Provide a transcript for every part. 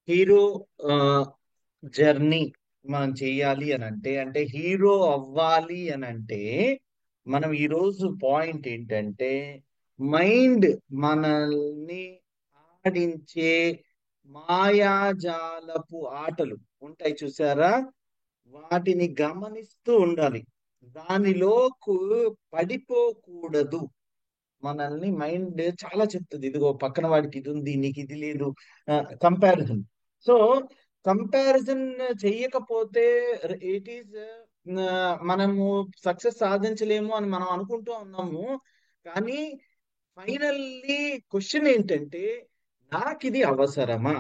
Hero journey మనం చెయ్యాలి అని అంటే హీరో అవ్వాలి అని అంటే మనం ఈరోజు పాయింట్ ఏంటంటే మైండ్ మనల్ని ఆడించే మాయాజాలపు ఆటలు ఉంటాయి చూసారా, వాటిని గమనిస్తూ ఉండాలి. దానిలోకి పడిపోకూడదు. మనల్ని మైండ్ చాలా చెప్తుంది, ఇదిగో పక్కన వాడికి ఇది ఉంది నీకు ఇది లేదు. కంపారిజన్. సో కంపారిజన్ చెయ్యకపోతే ఇట్ ఈస్ మనము సక్సెస్ సాధించలేము అని మనం అనుకుంటూ ఉన్నాము. కానీ ఫైనల్లీ క్వశ్చన్ ఏంటంటే, నాకు ఇది అవసరమా?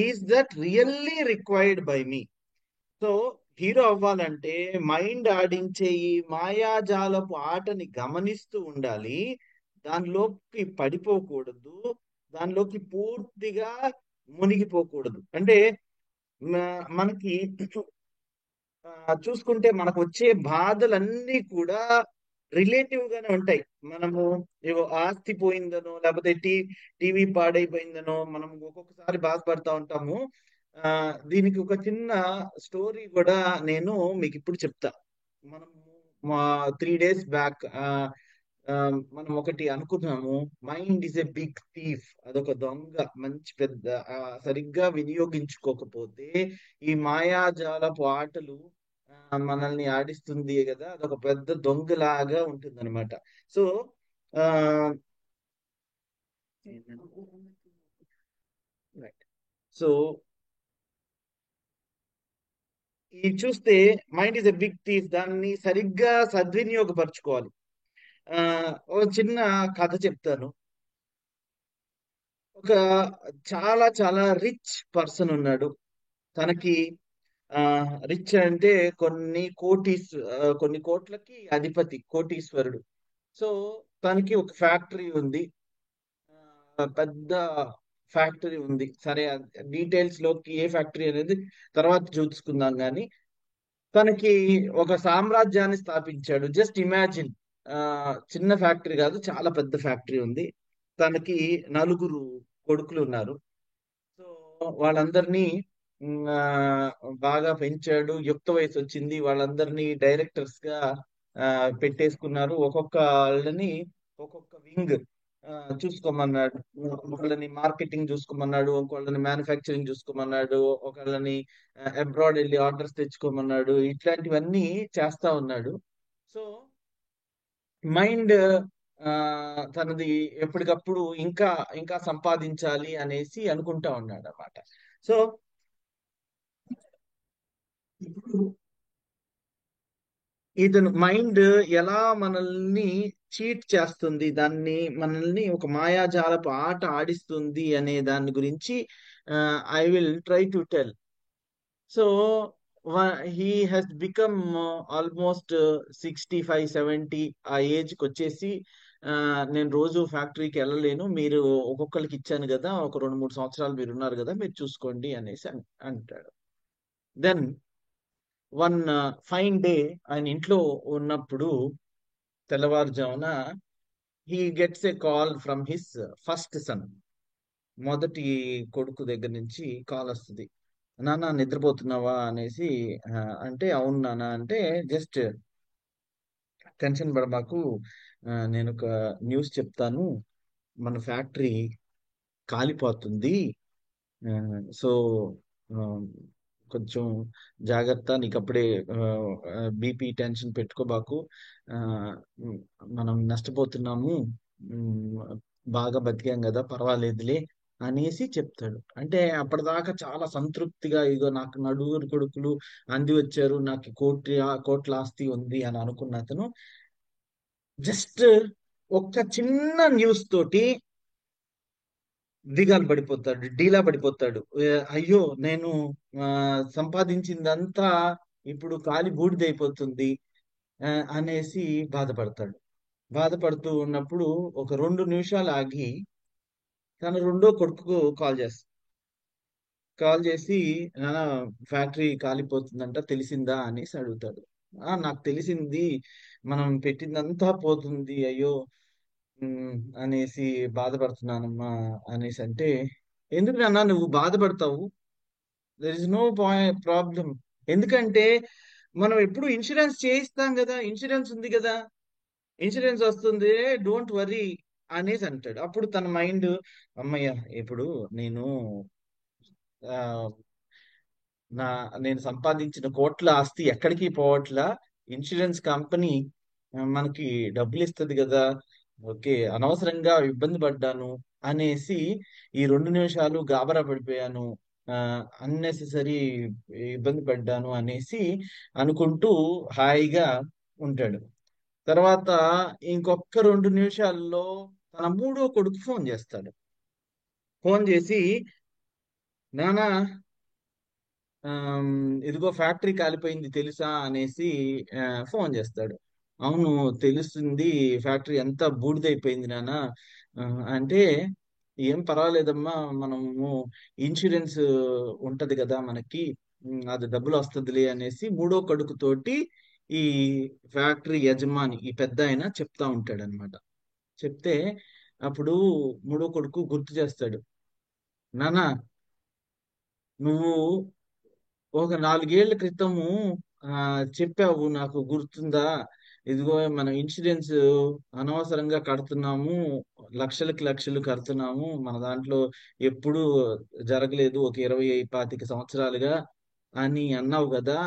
Is that really required by me? So hero అవ్వాలంటే మైండ్ ఆడించే ఈ మాయాజాలపు ఆటని గమనిస్తూ ఉండాలి. దానిలోకి పడిపోకూడదు. దానిలోకి పూర్తిగా మునిగిపోకూడదు. అంటే మనకి చూసుకుంటే మనకు వచ్చే బాధలన్నీ కూడా రిలేటివ్ గానే ఉంటాయి. మనము ఏవో ఆస్తి పోయిందనో లేకపోతే టీవీ పాడైపోయిందనో మనం ఒక్కొక్కసారి బాధపడతా ఉంటాము. ఆ దీనికి ఒక చిన్న స్టోరీ కూడా నేను మీకు ఇప్పుడు చెప్తా. మనము మా 3 days బ్యాక్ మనం ఒకటి అనుకున్నాము. Mind is a big thief, అదొక దొంగ, మంచి పెద్ద సరిగ్గా వినియోగించుకోకపోతే ఈ మాయాజాలపు ఆటలు మనల్ని ఆడిస్తుంది కదా, అదొక పెద్ద దొంగలాగా ఉంటుంది అనమాట. సో ఆ రైట్. సో ఈ చూస్తే mind is a big thief, దాన్ని సరిగ్గా సద్వినియోగపరచుకోవాలి. ఆ ఒక చిన్న కథ చెప్తాను. ఒక చాలా చాలా రిచ్ పర్సన్ ఉన్నాడు. తనకి ఆ రిచ్ అంటే కొన్ని కోట్లకి అధిపతి, కోటీశ్వరుడు. సో తనకి ఒక ఫ్యాక్టరీ ఉంది. పెద్ద ఫ్యాక్టరీ ఉంది. సరే, డీటెయిల్స్ లోకి ఏ ఫ్యాక్టరీ అనేది తర్వాత చూసుకుందాం. కానీ తనకి ఒక సామ్రాజ్యాన్ని స్థాపించాడు. Just imagine. చిన్న ఫ్యాక్టరీ కాదు, చాలా పెద్ద ఫ్యాక్టరీ ఉంది. తనకి నలుగురు కొడుకులు ఉన్నారు. సో వాళ్ళందరినీ బాగా పెంచాడు. యుక్త వయసు వచ్చింది, వాళ్ళందరినీ డైరెక్టర్స్ గా పెట్టేసుకున్నారు. ఒక్కొక్కళ్ళని ఒక్కొక్క వింగ్ చూసుకోమన్నాడు. ఒకళ్ళని మార్కెటింగ్ చూసుకోమన్నాడు, ఒకళ్ళని మ్యానుఫ్యాక్చరింగ్ చూసుకోమన్నాడు, ఒకళ్ళని అబ్రాడ్ వెళ్ళి ఆర్డర్స్ తెచ్చుకోమన్నాడు. ఇట్లాంటివన్నీ చేస్తా ఉన్నాడు. సో మైండ్ తనది ఎప్పటికప్పుడు ఇంకా ఇంకా సంపాదించాలి అనేసి అనుకుంటా ఉన్నాడు అన్నమాట. సో ఇప్పుడు ఇతను మైండ్ ఎలా మనల్ని చీట్ చేస్తుంది, దాన్ని మనల్ని ఒక మాయాజాలపు ఆట ఆడిస్తుంది అనే దాని గురించి I will try to tell. So he has become almost 65, 70 ఆ ఏజ్కి వచ్చేసి, ఆ, నేను రోజు ఫ్యాక్టరీకి వెళ్ళలేను, మీరు ఒక్కొక్కరికి ఇచ్చాను కదా, ఒక 2, 3 సంవత్సరాలు మీరు ఉన్నారు కదా, మీరు చూసుకోండి అనేసి అంటాడు. దెన్ వన్ ఫైన్ డే ఆయన ఇంట్లో ఉన్నప్పుడు తెల్లవారుజామున he gets a call from his first son. మొదటి కొడుకు దగ్గర నుంచి కాల్ వస్తుంది. నాన్న నిద్రపోతున్నావా అనేసి. అంటే అవును నాన్న అంటే, జస్ట్ టెన్షన్ పడబాకు, నేను ఒక న్యూస్ చెప్తాను, మన ఫ్యాక్టరీ కాలిపోతుంది. సో కొంచెం జాగ్రత్త, నీకు అప్పుడే బీపీ టెన్షన్ పెట్టుకోబాకు. ఆ, ఉమ్, మనం నష్టపోతున్నాము. ఉమ్, బాగా బతికాం కదా, పర్వాలేదులే అనేసి చెప్తాడు. అంటే అప్పటిదాకా చాలా సంతృప్తిగా, ఇగో నాకు నలుగురు కొడుకులు అంది వచ్చారు, నాకు కోట్ల ఆస్తి ఉంది అని అనుకున్న అతను జస్ట్ ఒక్క చిన్న న్యూస్ తోటి దిగాలు పడిపోతాడు, డీలా పడిపోతాడు. అయ్యో నేను ఆ, సంపాదించిందంతా ఇప్పుడు కాలి బూడిదైపోతుంది ఆ, అనేసి బాధపడతాడు. బాధపడుతూ ఉన్నప్పుడు ఒక 2 నిమిషాలు ఆగి తన రెండో కొడుకు కాల్ చేసి, నాన్న ఫ్యాక్టరీ కాలిపోతుందంట, తెలిసిందా అనేసి అడుగుతాడు. నాకు తెలిసింది, మనం పెట్టిందంతా పోతుంది, అయ్యో అనేసి బాధపడుతున్నానమ్మా అనేసి అంటే, ఎందుకు నాన్న నువ్వు బాధపడతావు? There is no problem. ఎందుకంటే మనం ఎప్పుడు ఇన్సూరెన్స్ చేయిస్తాం కదా, ఇన్సూరెన్స్ ఉంది కదా, ఇన్సూరెన్స్ వస్తుంది, డోంట్ వరీ అనేసి అంటాడు. అప్పుడు తన మైండ్, అమ్మయ్య, ఇప్పుడు నేను ఆ, నా నేను సంపాదించిన కోట్ల ఆస్తి ఎక్కడికి పోవట్లా, ఇన్సూరెన్స్ కంపెనీ మనకి డబ్బులు ఇస్తుంది కదా, ఓకే, అనవసరంగా ఇబ్బంది పడ్డాను అనేసి ఈ 2 నిమిషాలు గాబరా పడిపోయాను, అన్నెసెసరీ ఇబ్బంది పడ్డాను అనేసి అనుకుంటూ హాయిగా ఉంటాడు. తర్వాత ఇంకొక 2 నిమిషాల్లో తన మూడో కొడుకు ఫోన్ చేస్తాడు. ఫోన్ చేసి, నానా, ఆమ్, ఇదిగో ఫ్యాక్టరీ కాలిపోయింది తెలుసా అనేసి ఆ, ఫోన్ చేస్తాడు. అవును, తెలుస్తుంది, ఫ్యాక్టరీ అంతా బూడిదైపోయింది నాన్న. ఆ, అంటే ఏం పర్వాలేదమ్మా, మనము ఇన్సూరెన్స్ ఉంటది కదా మనకి, అది డబ్బులు వస్తుందిలే అనేసి మూడో కొడుకుతోటి ఈ ఫ్యాక్టరీ యజమాని, ఈ పెద్ద ఆయన చెప్తా ఉంటాడు అనమాట. చెప్తే అప్పుడు మూడో కొడుకు గుర్తు చేస్తాడు. నానా, నువ్వు ఒక 4 ఏళ్ల క్రితము ఆ చెప్పావు, నాకు గుర్తుందా? ఇదిగో మనం ఇన్సూరెన్స్ అనవసరంగా కడుతున్నాము, లక్షలకి లక్షలు కడుతున్నాము, మన దాంట్లో ఎప్పుడు జరగలేదు ఒక 25 25 సంవత్సరాలుగా అని అన్నావు కదా.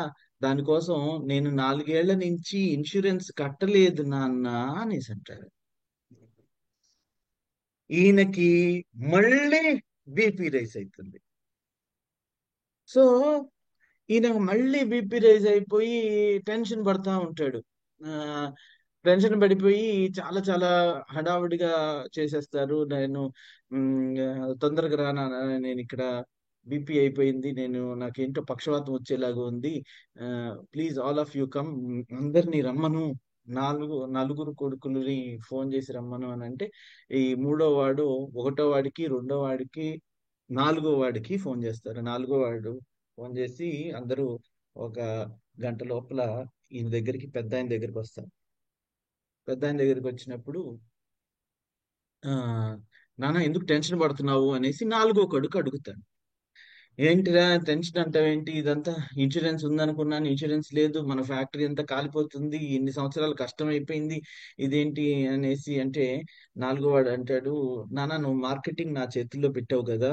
దానికోసం నేను 4 ఏళ్ల నుంచి ఇన్సూరెన్స్ కట్టలేదు నాన్న అనేసి అంటాడు. ఈయనకి మళ్ళీ బీపీ రైస్ అవుతుంది. సో ఈయన మళ్ళీ బీపీ రైజ్ అయిపోయి టెన్షన్ పడతా ఉంటాడు. ఆ టెన్షన్ పడిపోయి చాలా చాలా హడావుడిగా చేసేస్తారు. నేను తొందరగా రానా, నేను ఇక్కడ బీపీ అయిపోయింది, నాకేంటో పక్షవాతం వచ్చేలాగా ఉంది, please all of you come, అందరినీ రమ్మను, నలుగురు కొడుకులని ఫోన్ చేసి రమ్మను అని అంటే, ఈ మూడో వాడు ఒకటో వాడికి, రెండో వాడికి, నాలుగో వాడికి ఫోన్ చేస్తారు. నాలుగో వాడు ఫోన్ చేసి అందరూ ఒక గంట లోపల ఈయన దగ్గరికి, పెద్ద ఆయన దగ్గరికి వస్తారు. పెద్ద ఆయన దగ్గరికి వచ్చినప్పుడు, ఆ నాన్న ఎందుకు టెన్షన్ పడుతున్నావు అనేసి నాలుగో కొడుకు అడుగుతాడు. ఏంటిరా టెన్షన్ అంటావేంటి, ఇదంతా ఇన్సూరెన్స్ ఉందనుకున్నాను, ఇన్సూరెన్స్ లేదు, మన ఫ్యాక్టరీ అంతా కాలిపోతుంది, ఇన్ని సంవత్సరాలు కష్టం అయిపోయింది, ఇదేంటి అనేసి అంటే, నాలుగో వాడు అంటాడు, నాన్న నువ్వు మార్కెటింగ్ నా చేతుల్లో పెట్టావు కదా,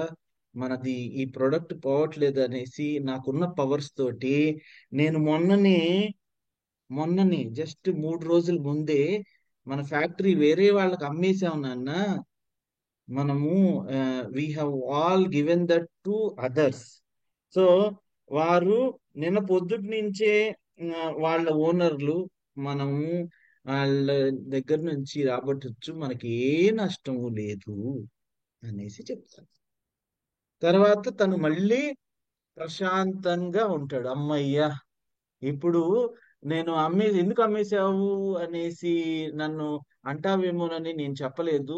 మనది ఈ ప్రొడక్ట్ పోవట్లేదు అనేసి నాకున్న పవర్స్ తోటి నేను మొన్ననే జస్ట్ 3 రోజుల ముందే మన ఫ్యాక్టరీ వేరే వాళ్ళకి అమ్మేసాం నాన్న. మనము we have all given that to others. So వారు నిన్న పొద్దుటి నుంచే వాళ్ళ ఓనర్లు, మనము వాళ్ళ దగ్గర నుంచి రాబట్టొచ్చు, మనకి ఏ నష్టము లేదు అనేసి చెప్తారు. తర్వాత తను మళ్ళీ ప్రశాంతంగా ఉంటాడు. అమ్మయ్య, ఇప్పుడు నేను ఎందుకు అమ్మేశావు అనేసి నన్ను అంటావేమోనని నేను చెప్పలేదు.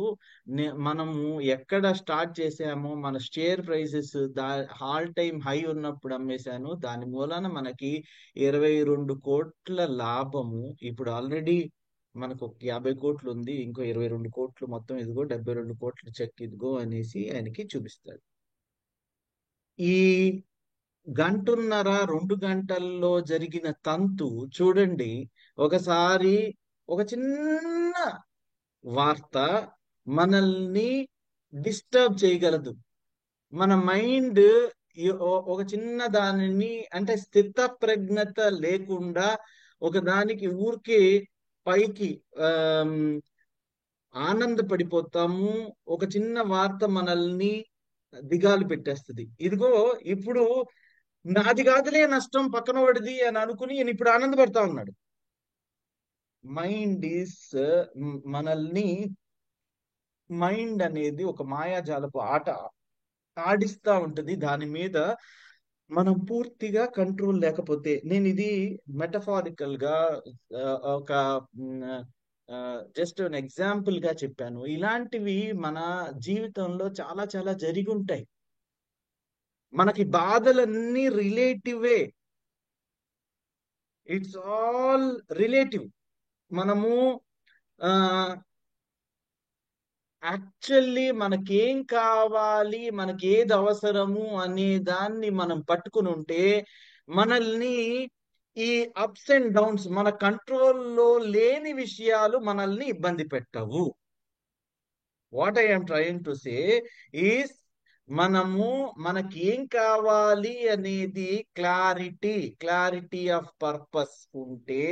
మనము ఎక్కడ స్టార్ట్ చేసామో మన share prices all time high ఉన్నప్పుడు అమ్మేశాను, దాని మూలాన మనకి 22 కోట్ల లాభము. ఇప్పుడు ఆల్రెడీ మనకు ఒక 50 కోట్లు ఉంది, ఇంకో 22 కోట్లు, మొత్తం ఇదిగో 72 కోట్ల చెక్ ఇదిగో అనేసి ఆయనకి చూపిస్తాడు. ఈ గంటున్నర 2 గంటల్లో జరిగిన తంతు చూడండి. ఒకసారి ఒక చిన్న వార్త మనల్ని డిస్టర్బ్ చేయగలదు. మన మైండ్ ఒక చిన్న దానిని, అంటే స్థిత ప్రజ్ఞత లేకుండా ఒక దానికి ఊరికే పైకి ఆమ్, ఆనందపడిపోతాము. ఒక చిన్న వార్త మనల్ని దిగాలు పెట్టేస్తుంది. ఇదిగో ఇప్పుడు నాది కాదులే నష్టం, పక్కన పడిది అని అనుకుని ఈయన ఇప్పుడు ఆనందపడతా ఉన్నాడు. మైండ్ ఈస్ మనల్ని మైండ్ అనేది ఒక మాయాజాలపు ఆట ఆడిస్తా ఉంటది. దాని మీద మనం పూర్తిగా కంట్రోల్ లేకపోతే, నేను ఇది మెటఫారికల్ గా ఆ, ఒక జస్ట్ అన్ ఎగ్జాంపుల్ గా చెప్పాను. ఇలాంటివి మన జీవితంలో చాలా చాలా జరిగి ఉంటాయి. మనకి బాధలన్నీ రిలేటివే, ఇట్స్ ఆల్ రిలేటివ్. మనము ఆ యాక్చువల్లీ మనకేం కావాలి, మనకి ఏది అవసరము అనే దాన్ని మనం పట్టుకుని ఉంటే మనల్ని ఈ అప్స్ అండ్ డౌన్స్, మన కంట్రోల్లో లేని విషయాలు మనల్ని ఇబ్బంది పెట్టవు. What I'm trying to say is, మనము మనకి ఏం కావాలి అనేది క్లారిటీ ఆఫ్ పర్పస్ ఉంటే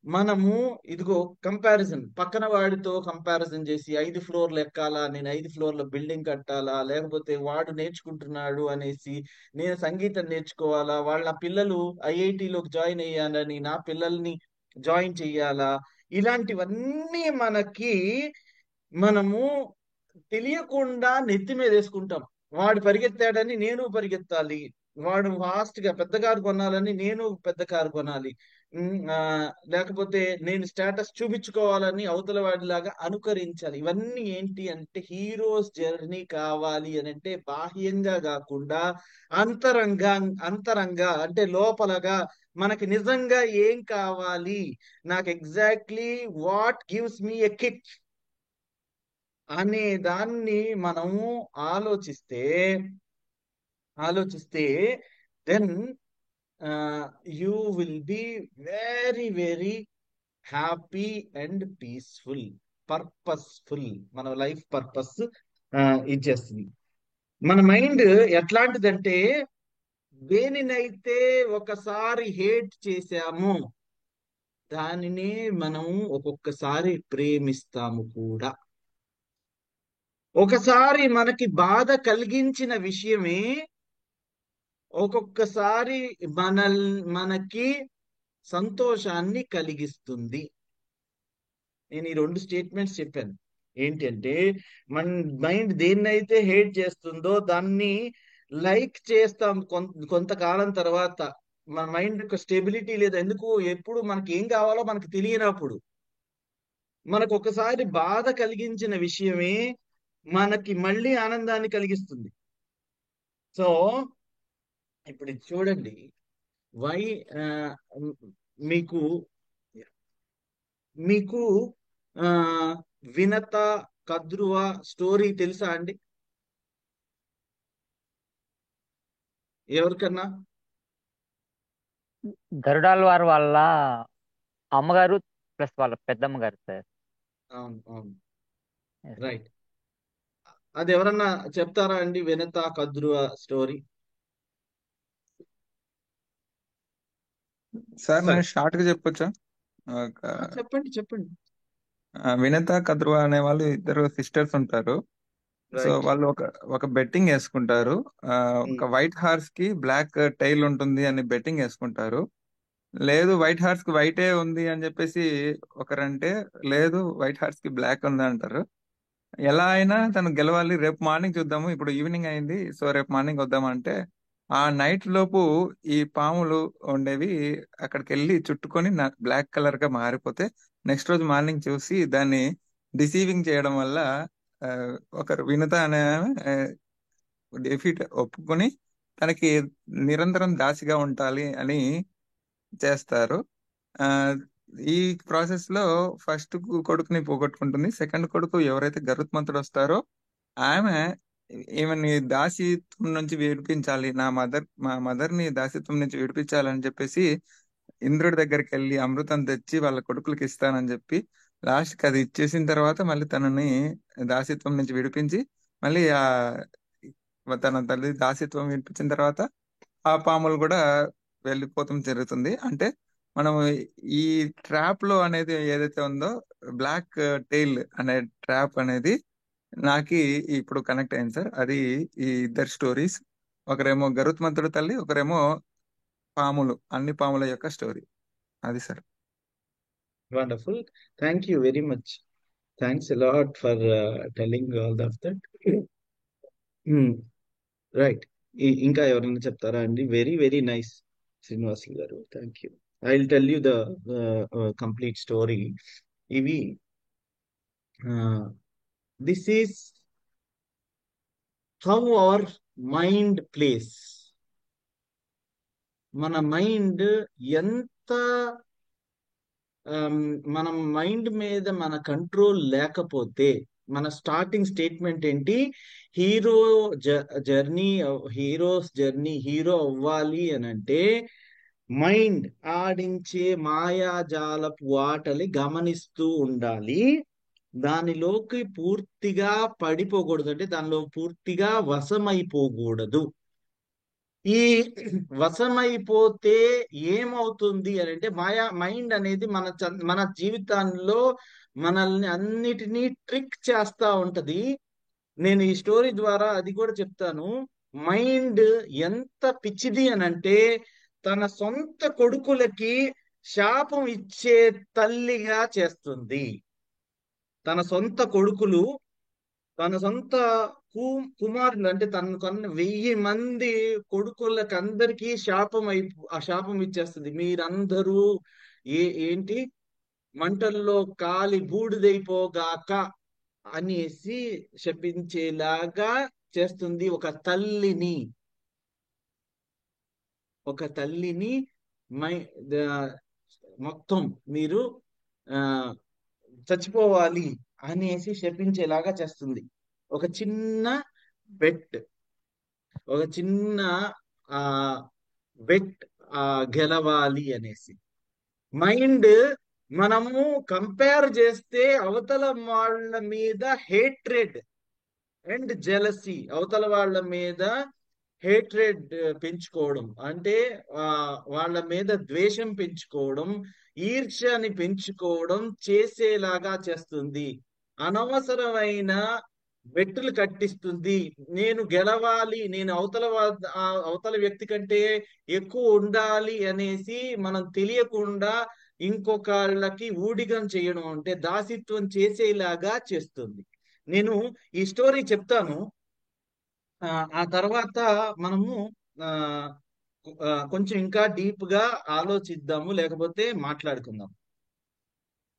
మనము, ఇదిగో కంపారిజన్, పక్కన వాడితో కంపారిజన్ చేసి 5 ఫ్లోర్లు ఎక్కాలా, నేను 5 ఫ్లోర్ల బిల్డింగ్ కట్టాలా, లేకపోతే వాడు నేర్చుకుంటున్నాడు అనేసి నేను సంగీతం నేర్చుకోవాలా, వాళ్ళ పిల్లలు ఐఐటిలోకి జాయిన్ అయ్యానని నా పిల్లల్ని జాయిన్ చెయ్యాలా, ఇలాంటివన్నీ మనము తెలియకుండా నెత్తి మీద వేసుకుంటాం. వాడు పరిగెత్తాడని నేను పరిగెత్తాలి, వాడు ఫాస్ట్ గా పెద్ద కారు కొనాలని నేను పెద్ద కారు కొనాలి, లేకపోతే నేను స్టేటస్ చూపించుకోవాలని అవతల వాడిలాగా అనుకరించాలి. ఇవన్నీ ఏంటి అంటే హీరోస్ జర్నీ కావాలి అని అంటే బాహ్యంగా కాకుండా అంతరంగా, అంటే లోపలగా మనకి నిజంగా ఏం కావాలి, నాకు exactly what gives me a kick అనే దాన్ని మనము ఆలోచిస్తే ఆలోచిస్తే then you will be very happy and peaceful, purposeful. మన లైఫ్ పర్పస్ ఇచ్చేస్తుంది. మన మైండ్ ఎట్లాంటిదంటే, దేనినైతే ఒకసారి హేట్ చేశామో దానినే మనం ఒక్కొక్కసారి ప్రేమిస్తాము కూడా. ఒకసారి మనకి బాధ కలిగించిన విషయమే ఒక్కొక్కసారి మనకి సంతోషాన్ని కలిగిస్తుంది. నేను ఈ 2 స్టేట్మెంట్స్ చెప్పాను. ఏంటి అంటే, మన మైండ్ దేన్నైతే హేట్ చేస్తుందో దాన్ని లైక్ చేస్తాం కొంతకాలం తర్వాత. మన మైండ్ యొక్క స్టెబిలిటీ లేదా, ఎందుకు ఎప్పుడు మనకి ఏం కావాలో మనకు తెలియనప్పుడు మనకు ఒకసారి బాధ కలిగించిన విషయమే మనకి మళ్ళీ ఆనందాన్ని కలిగిస్తుంది. సో ఇప్పుడు ఇది చూడండి. వై ఆ, మీకు మీకు ఆ వినత కద్రువ స్టోరీ తెలుసా అండి ఎవరికన్నా? గరుడాల్ వారు వాళ్ళ అమ్మగారు ప్లస్ వాళ్ళ పెద్దమ్మ గారు సార్. అవును, అవును. Yes sir. రైట్. అది ఎవరన్నా చెప్తారా అండి, వినత కద్రువ స్టోరీ? సార్ సరే. నేను షార్ట్ గా చెప్పొచ్చా? ఒక చెప్పండి, చెప్పండి. వినత కద్రువ అనే వాళ్ళు ఇద్దరు సిస్టర్స్ ఉంటారు. So right. వాళ్ళు ఒక బెట్టింగ్ వేసుకుంటారు. ఆ, ఒక వైట్ హార్స్ కి బ్లాక్ టైల్ ఉంటుంది అని బెట్టింగ్ వేసుకుంటారు. లేదు, వైట్ హార్స్ కి వైటే ఉంది అని చెప్పేసి ఒకరంటే, లేదు వైట్ హార్స్ కి బ్లాక్ ఉంది అంటారు. ఎలా అయినా తను గెలవాలి, రేపు మార్నింగ్ చూద్దాము, ఇప్పుడు ఈవినింగ్ అయింది, సో రేపు మార్నింగ్ వద్దామంటే ఆ నైట్ లోపు ఈ పాములు ఉండేవి అక్కడికి వెళ్ళి చుట్టుకొని బ్లాక్ కలర్ గా మారిపోతే నెక్స్ట్ రోజు మార్నింగ్ చూసి దాన్ని డిసీవింగ్ చేయడం వల్ల ఆ, ఒకరు వినుత అనే డెఫీట్ ఒప్పుకొని తనకి నిరంతరం దాసిగా ఉండాలి అని చేస్తారు. ఆ ఈ ప్రాసెస్ లో ఫస్ట్ కొడుకుని పోగొట్టుకుంటుంది. సెకండ్ కొడుకు ఎవరైతే గరుత్మంతుడు వస్తారో ఆమె ఈమెని దాసీత్వం నుంచి విడిపించాలి, మా మదర్ ని దాసీత్వం నుంచి విడిపించాలని చెప్పేసి ఇంద్రుడి దగ్గరికి వెళ్ళి అమృతం తెచ్చి వాళ్ళ కొడుకులకి ఇస్తానని చెప్పి లాస్ట్ కి అది ఇచ్చేసిన తర్వాత మళ్ళీ తనని దాసీత్వం నుంచి విడిపించి మళ్ళీ తన తల్లి దాసీత్వం విడిపించిన తర్వాత ఆ పాములు కూడా వెళ్ళిపోవటం జరుగుతుంది. అంటే మనం ఈ ట్రాప్ లో అనేది ఏదైతే ఉందో, బ్లాక్ టెయిల్ అనే ట్రాప్ అనేది నాకు ఇప్పుడు కనెక్ట్ అయింది సార్. అది ఈ ఇద్దరు స్టోరీస్, ఒకరేమో గరుత్మంతుడి తల్లి, ఒకరేమో అన్ని పాముల యొక్క స్టోరీ. అది sir. Wonderful. Thank you very much. Thanks a lot for telling all of that. Right. ఇంకా ఎవరైనా చెప్తారా అండి? Very very nice Srinivasulu garu, thank you. I will tell you the complete story. ఇవి this is how our mind plays. మన mind ఎంత, మనం mind మీద మన కంట్రోల్ లేకపోతే మన స్టార్టింగ్ స్టేట్మెంట్ ఏంటి? Hero journey, hero's journey, hero అవ్వాలి అని అంటే మైండ్ ఆడించే మాయాజాలపు ఆటలు గమనిస్తూ ఉండాలి. దానిలోకి పూర్తిగా పడిపోకూడదు, అంటే దానిలో పూర్తిగా వశమైపోకూడదు. ఈ వశమైపోతే ఏమవుతుంది అని అంటే మైండ్ అనేది మన జీవితాల్లో మనల్ని అన్నిటినీ ట్రిక్ చేస్తా ఉంటది. నేను ఈ స్టోరీ ద్వారా అది కూడా చెప్తాను. మైండ్ ఎంత పిచ్చిది అని అంటే తన సొంత కొడుకులకి శాపం ఇచ్చే తల్లిగా చేస్తుంది. తన సొంత కొడుకులు, తన సొంత కుమారులు, అంటే తన కన్న 1000 మంది కొడుకులకి అందరికీ ఆ శాపం ఇచ్చేస్తుంది. మీరందరూ ఏంటి మంటల్లో కాలి బూడిదైపోగాక అనేసి శపించేలాగా చేస్తుంది. ఒక తల్లిని మై ద- మొత్తం మీరు ఆ చచ్చిపోవాలి అనేసి శపించేలాగా చేస్తుంది. ఒక చిన్న బెట్, ఒక చిన్న ఆ బెట్ గెలవాలి అనేసి. మైండ్ మనము కంపేర్ చేస్తే అవతల వాళ్ళ మీద హేట్రెడ్ అండ్ జెలసీ, అవతల వాళ్ళ మీద హేట్రెడ్ పెంచుకోవడం, అంటే ఆ వాళ్ళ మీద ద్వేషం పెంచుకోవడం, ఈర్ష్యని పెంచుకోవడం చేసేలాగా చేస్తుంది. అనవసరమైన బెట్టులు కట్టిస్తుంది. నేను గెలవాలి, నేను అవతల వ్యక్తి కంటే ఎక్కువ ఉండాలి అనేసి మనం తెలియకుండా ఇంకొకళ్ళకి ఊడిగం చేయడం, అంటే దాసిత్వం చేసేలాగా చేస్తుంది. నేను ఈ స్టోరీ చెప్తాను. ఆ తర్వాత మనము ఆ కొంచెం ఇంకా డీప్ గా ఆలోచిద్దాము, లేకపోతే మాట్లాడుకుందాం.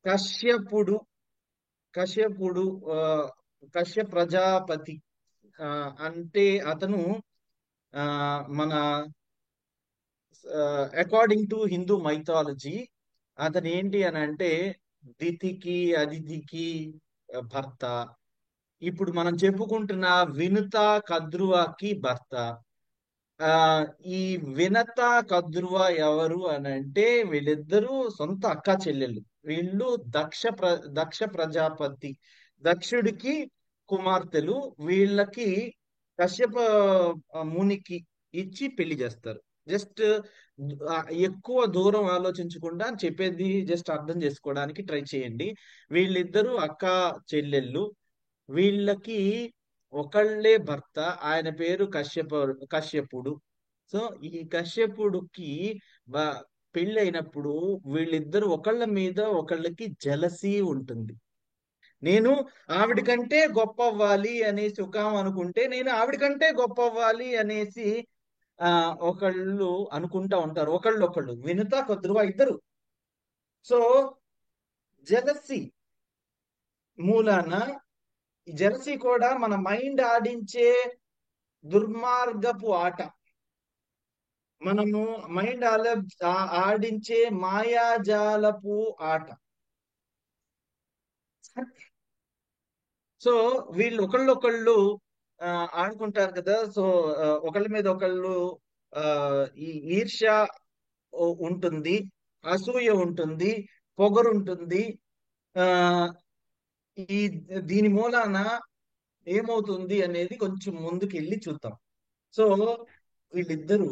కశ్యపుడు కశ్యపుడు ఆ, కశ్యప ప్రజాపతి, అంటే అతను ఆ, మన అకార్డింగ్ టు హిందూ మైథాలజీ అతను ఏంటి అని అంటే దితికి అదితికి భర్త. ఇప్పుడు మనం చెప్పుకుంటున్న వినుత కద్రువకి భర్త. ఆ ఈ వినత కద్రువ ఎవరు అని అంటే వీళ్ళిద్దరూ సొంత అక్కా చెల్లెళ్ళు. వీళ్ళు దక్ష ప్రజాపతి, దక్షుడికి కుమార్తెలు. వీళ్ళకి కశ్యప మునికి ఇచ్చి పెళ్లి చేస్తారు. జస్ట్ ఎక్కువ దూరం ఆలోచించకుండా చెప్పేది జస్ట్ అర్థం చేసుకోవడానికి ట్రై చేయండి. వీళ్ళిద్దరూ అక్కా చెల్లెళ్ళు. వీళ్ళకి ఒకళ్ళే భర్త, ఆయన పేరు కశ్యపుడు. సో ఈ కశ్యపుడికి పెళ్ళి అయినప్పుడు వీళ్ళిద్దరు ఒకళ్ళ మీద ఒకళ్ళకి జలసీ ఉంటుంది. నేను ఆవిడ కంటే గొప్ప అవ్వాలి అనేసి ఒక ఆమె అనుకుంటే, నేను ఆవిడ కంటే గొప్ప అవ్వాలి అనేసి ఒకళ్ళు అనుకుంటా ఉంటారు, ఒకళ్ళు వినుత కద్రువ ఇద్దరు. సో జలసి మూలాన, ఈ జెరసీ కూడా మన మైండ్ ఆడించే దుర్మార్గపు ఆట. మనము మైండ్ ఆడించే మాయాజాలపు ఆట. సో వీళ్ళు ఒకళ్ళు ఆ, ఆడుకుంటారు కదా. సో ఒకళ్ళ మీద ఒకళ్ళు ఆ ఈ ఈర్ష్య ఉంటుంది, అసూయ ఉంటుంది, పొగరుంటుంది. ఆ ఈ దీని మూలాన ఏమవుతుంది అనేది కొంచెం ముందుకు వెళ్ళి చూద్దాం. సో వీళ్ళిద్దరూ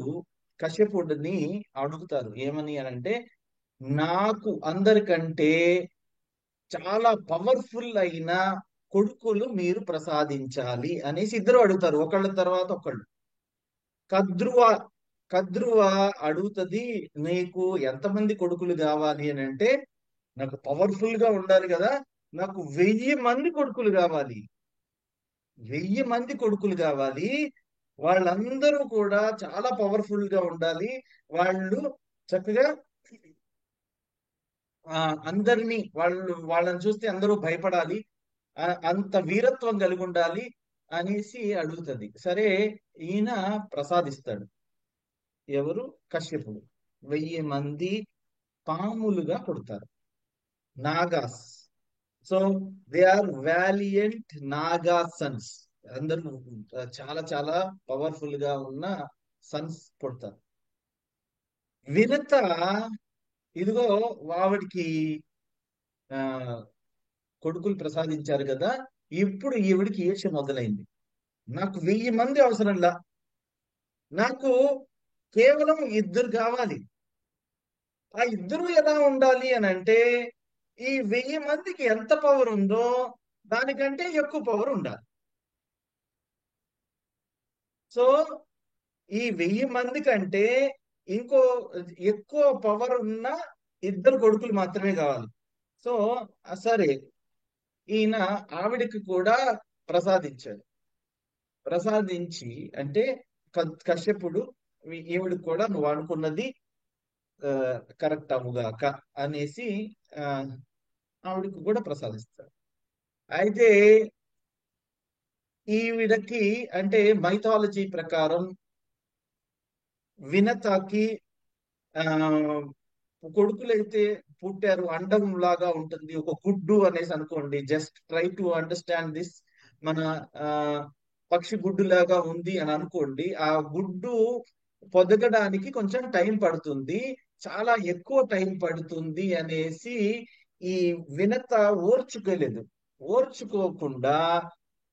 కశ్యపుడిని అడుగుతారు ఏమని అని అంటే, నాకు అందరికంటే చాలా పవర్ఫుల్ అయిన కొడుకులు మీరు ప్రసాదించాలి అనేసి ఇద్దరు అడుగుతారు, ఒకళ్ళ తర్వాత ఒకళ్ళు. కద్రువ కద్రువ అడుగుతుంది, నీకు ఎంతమంది కొడుకులు కావాలి అని అంటే, నాకు పవర్ఫుల్ గా ఉండాలి కదా, నాకు 1000 మంది కొడుకులు కావాలి. 1000 మంది కొడుకులు కావాలి. వాళ్ళందరూ కూడా చాలా పవర్ఫుల్ గా ఉండాలి. వాళ్ళు చక్కగా ఆ వాళ్ళని చూస్తే అందరూ భయపడాలి. అంత వీరత్వం కలిగి ఉండాలి అనేసి అడుగుతుంది. సరే, ఈయన ప్రసాదిస్తాడు. ఎవరు? కశ్యపుడు. 1000 మంది పాములుగా పుడతారు, Nagas. So they are valiant Naga sons. అందరూ చాలా చాలా పవర్ఫుల్ గా ఉన్న సన్స్ పుడతారు. వినత ఇదిగో ఆవిడికి ఆ కొడుకులు ప్రసాదించారు కదా, ఇప్పుడు ఈవిడికి ఈర్ష్య మొదలైంది. నాకు 1000 మంది అవసరంలా, నాకు కేవలం ఇద్దరు కావాలి. ఆ ఇద్దరు ఎలా ఉండాలి అని అంటే, ఈ 1000 మందికి ఎంత పవర్ ఉందో దానికంటే ఎక్కువ పవర్ ఉండాలి. సో ఈ 1000 మంది కంటే ఇంకో ఎక్కువ పవర్ ఉన్న ఇద్దరు కొడుకులు మాత్రమే కావాలి. సో సరే, ఈయన ఆవిడకి కూడా ప్రసాదించాడు. ప్రసాదించి అంటే కశ్యపుడు, ఈవిడికి కూడా నువ్వు అనుకున్నది కరెక్ట్ అవ్వుగాక అనేసి ఆ, ఆవిడకి కూడా ప్రసాదిస్తాడు. అయితే ఈవిడకి అంటే మైథాలజీ ప్రకారం వినతకి ఆ కొడుకులైతే పుట్టారు, అండం లాగా ఉంటుంది, ఒక గుడ్డు అనేసి అనుకోండి. Just try to understand this. మన ఆ పక్షి గుడ్డు లాగా ఉంది అని అనుకోండి. ఆ గుడ్డు పొదగడానికి కొంచెం టైం పడుతుంది, చాలా ఎక్కువ టైం పడుతుంది అనేసి ఈ వినత ఓర్చుకోలేదు. ఓర్చుకోకుండా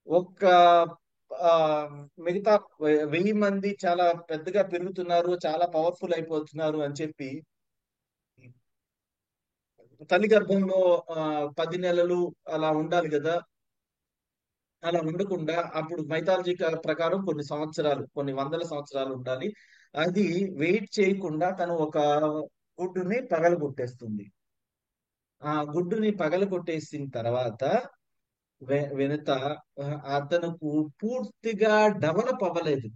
ఒక ఆ మిగతా 1000 మంది చాలా పెద్దగా పెరుగుతున్నారు, చాలా పవర్ఫుల్ అయిపోతున్నారు అని చెప్పి తల్లి గర్భంలో 10 నెలలు అలా ఉండాలి కదా. అలా ఉండకుండా అప్పుడు మైథాలజీ ప్రకారం కొన్ని సంవత్సరాలు, కొన్ని వందల సంవత్సరాలు ఉండాలి. అది వెయిట్ చేయకుండా తను ఒక గుడ్డుని పగలగొట్టేస్తుంది. ఆ గుడ్డుని పగలగొట్టేసిన తర్వాత వినత అతనుకు పూర్తిగా డెవలప్ అవ్వలేదు.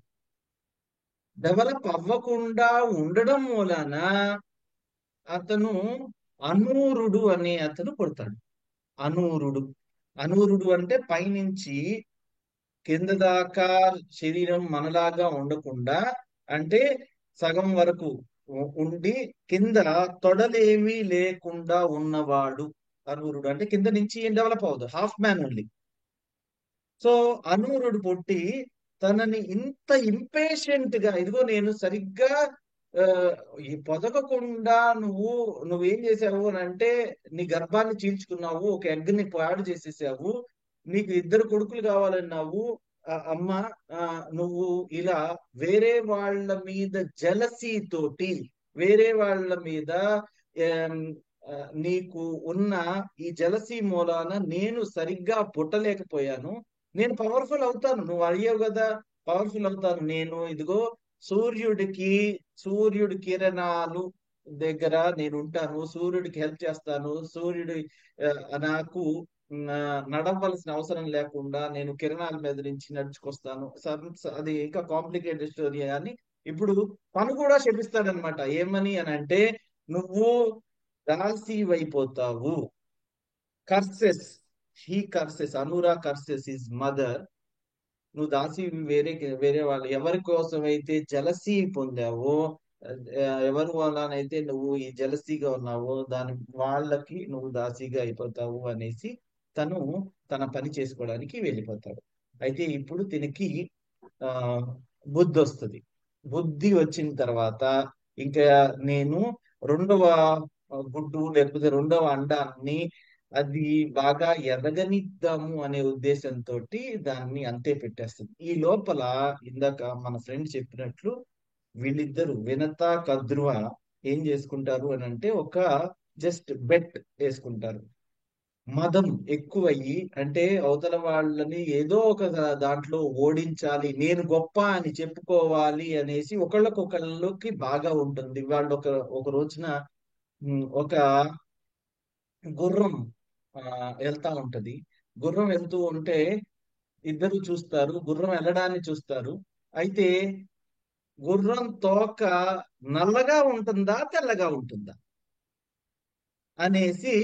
డెవలప్ అవ్వకుండా ఉండడం మూలాన అతను అనూరుడు అనే అతను పుడతాడు. అనూరుడు. అనూరుడు అంటే పైనుంచి కింద దాకా శరీరం మనలాగా ఉండకుండా, అంటే సగం వరకు ఉండి కింద తొడలేమీ లేకుండా ఉన్నవాడు అనూరుడు. అంటే కింద నుంచి ఏం డెవలప్ అవ్వదు, హాఫ్ మ్యాన్ ఓన్లీ. సో అనూరుడు పుట్టి తనని ఇంత ఇంపేషెంట్ గా, ఇదిగో నేను సరిగ్గా ఆ, ఈ పొదగకుండా నువ్వేం చేసావు అని అంటే, నీ గర్భాన్ని చీల్చుకున్నావు, ఒక ఎగ్ ని పాడు చేసేసావు, నీకు ఇద్దరు కొడుకులు కావాలన్నావు. అమ్మ, ఆ, నువ్వు ఇలా వేరే వాళ్ళ మీద జలసీ తోటి, వేరే వాళ్ళ మీద ఏం, ఆ, నీకు ఉన్న ఈ జలసీ మూలాన నేను సరిగ్గా పుట్టలేకపోయాను. నేను పవర్ఫుల్ అవుతాను, నువ్వు అడిగావు కదా, పవర్ఫుల్ అవుతాను నేను. ఇదిగో సూర్యుడికి, సూర్యుడి కిరణాలు దగ్గర నేను ఉంటాను, సూర్యుడికి హెల్ప్ చేస్తాను. సూర్యుడి నాకు నడవలసిన అవసరం లేకుండా నేను కిరణాల మీద నుంచి నడుచుకొస్తాను. అది ఇంకా కాంప్లికేటెడ్ స్టోరీ అని ఇప్పుడు తను కూడా శపిస్తాడనమాట. ఏమని అని అంటే, నువ్వు దాసి అయిపోతావు. కర్సెస్, హీ కర్సెస్, అనురా కర్సెస్ హిజ్ మదర్. నువ్వు దాసి, వేరే వేరే వాళ్ళు ఎవరి కోసం అయితే జలసీ పొందావో, ఎవరి వల్లనైతే నువ్వు ఈ జలసీగా ఉన్నావో దాని వాళ్ళకి నువ్వు దాసీగా అయిపోతావు అనేసి తను తన పని చేసుకోవడానికి వెళ్ళిపోతాడు. అయితే ఇప్పుడు తినకి ఆ బుద్ధి వస్తుంది. బుద్ధి వచ్చిన తర్వాత ఇంకా నేను రెండవ గుడ్డు లేకపోతే రెండవ అండాన్ని అది బాగా ఎదగనిద్దాము అనే ఉద్దేశంతో దాన్ని అంతే పెట్టేస్తుంది. ఈ లోపల ఇందాక మన ఫ్రెండ్ చెప్పినట్లు వీళ్ళిద్దరు వినత కద్రువ ఏం చేసుకుంటారు అని అంటే, ఒక జస్ట్ బెట్ వేసుకుంటారు. మదం ఎక్కువయ్యి, అంటే అవతల వాళ్ళని ఏదో ఒక దాంట్లో ఓడించాలి, నేను గొప్ప అని చెప్పుకోవాలి అనేసి ఒకళ్ళకొకళ్ళకి బాగా ఉంటుంది. వాళ్ళు ఒక ఒక రోజున ఒక గుర్రం ఆ వెళ్తా ఉంటది. గుర్రం వెళ్తూ ఉంటే ఇద్దరు చూస్తారు, గుర్రం వెళ్ళడాన్ని చూస్తారు. అయితే గుర్రం తోక నల్లగా ఉంటుందా తెల్లగా ఉంటుందా అనేసి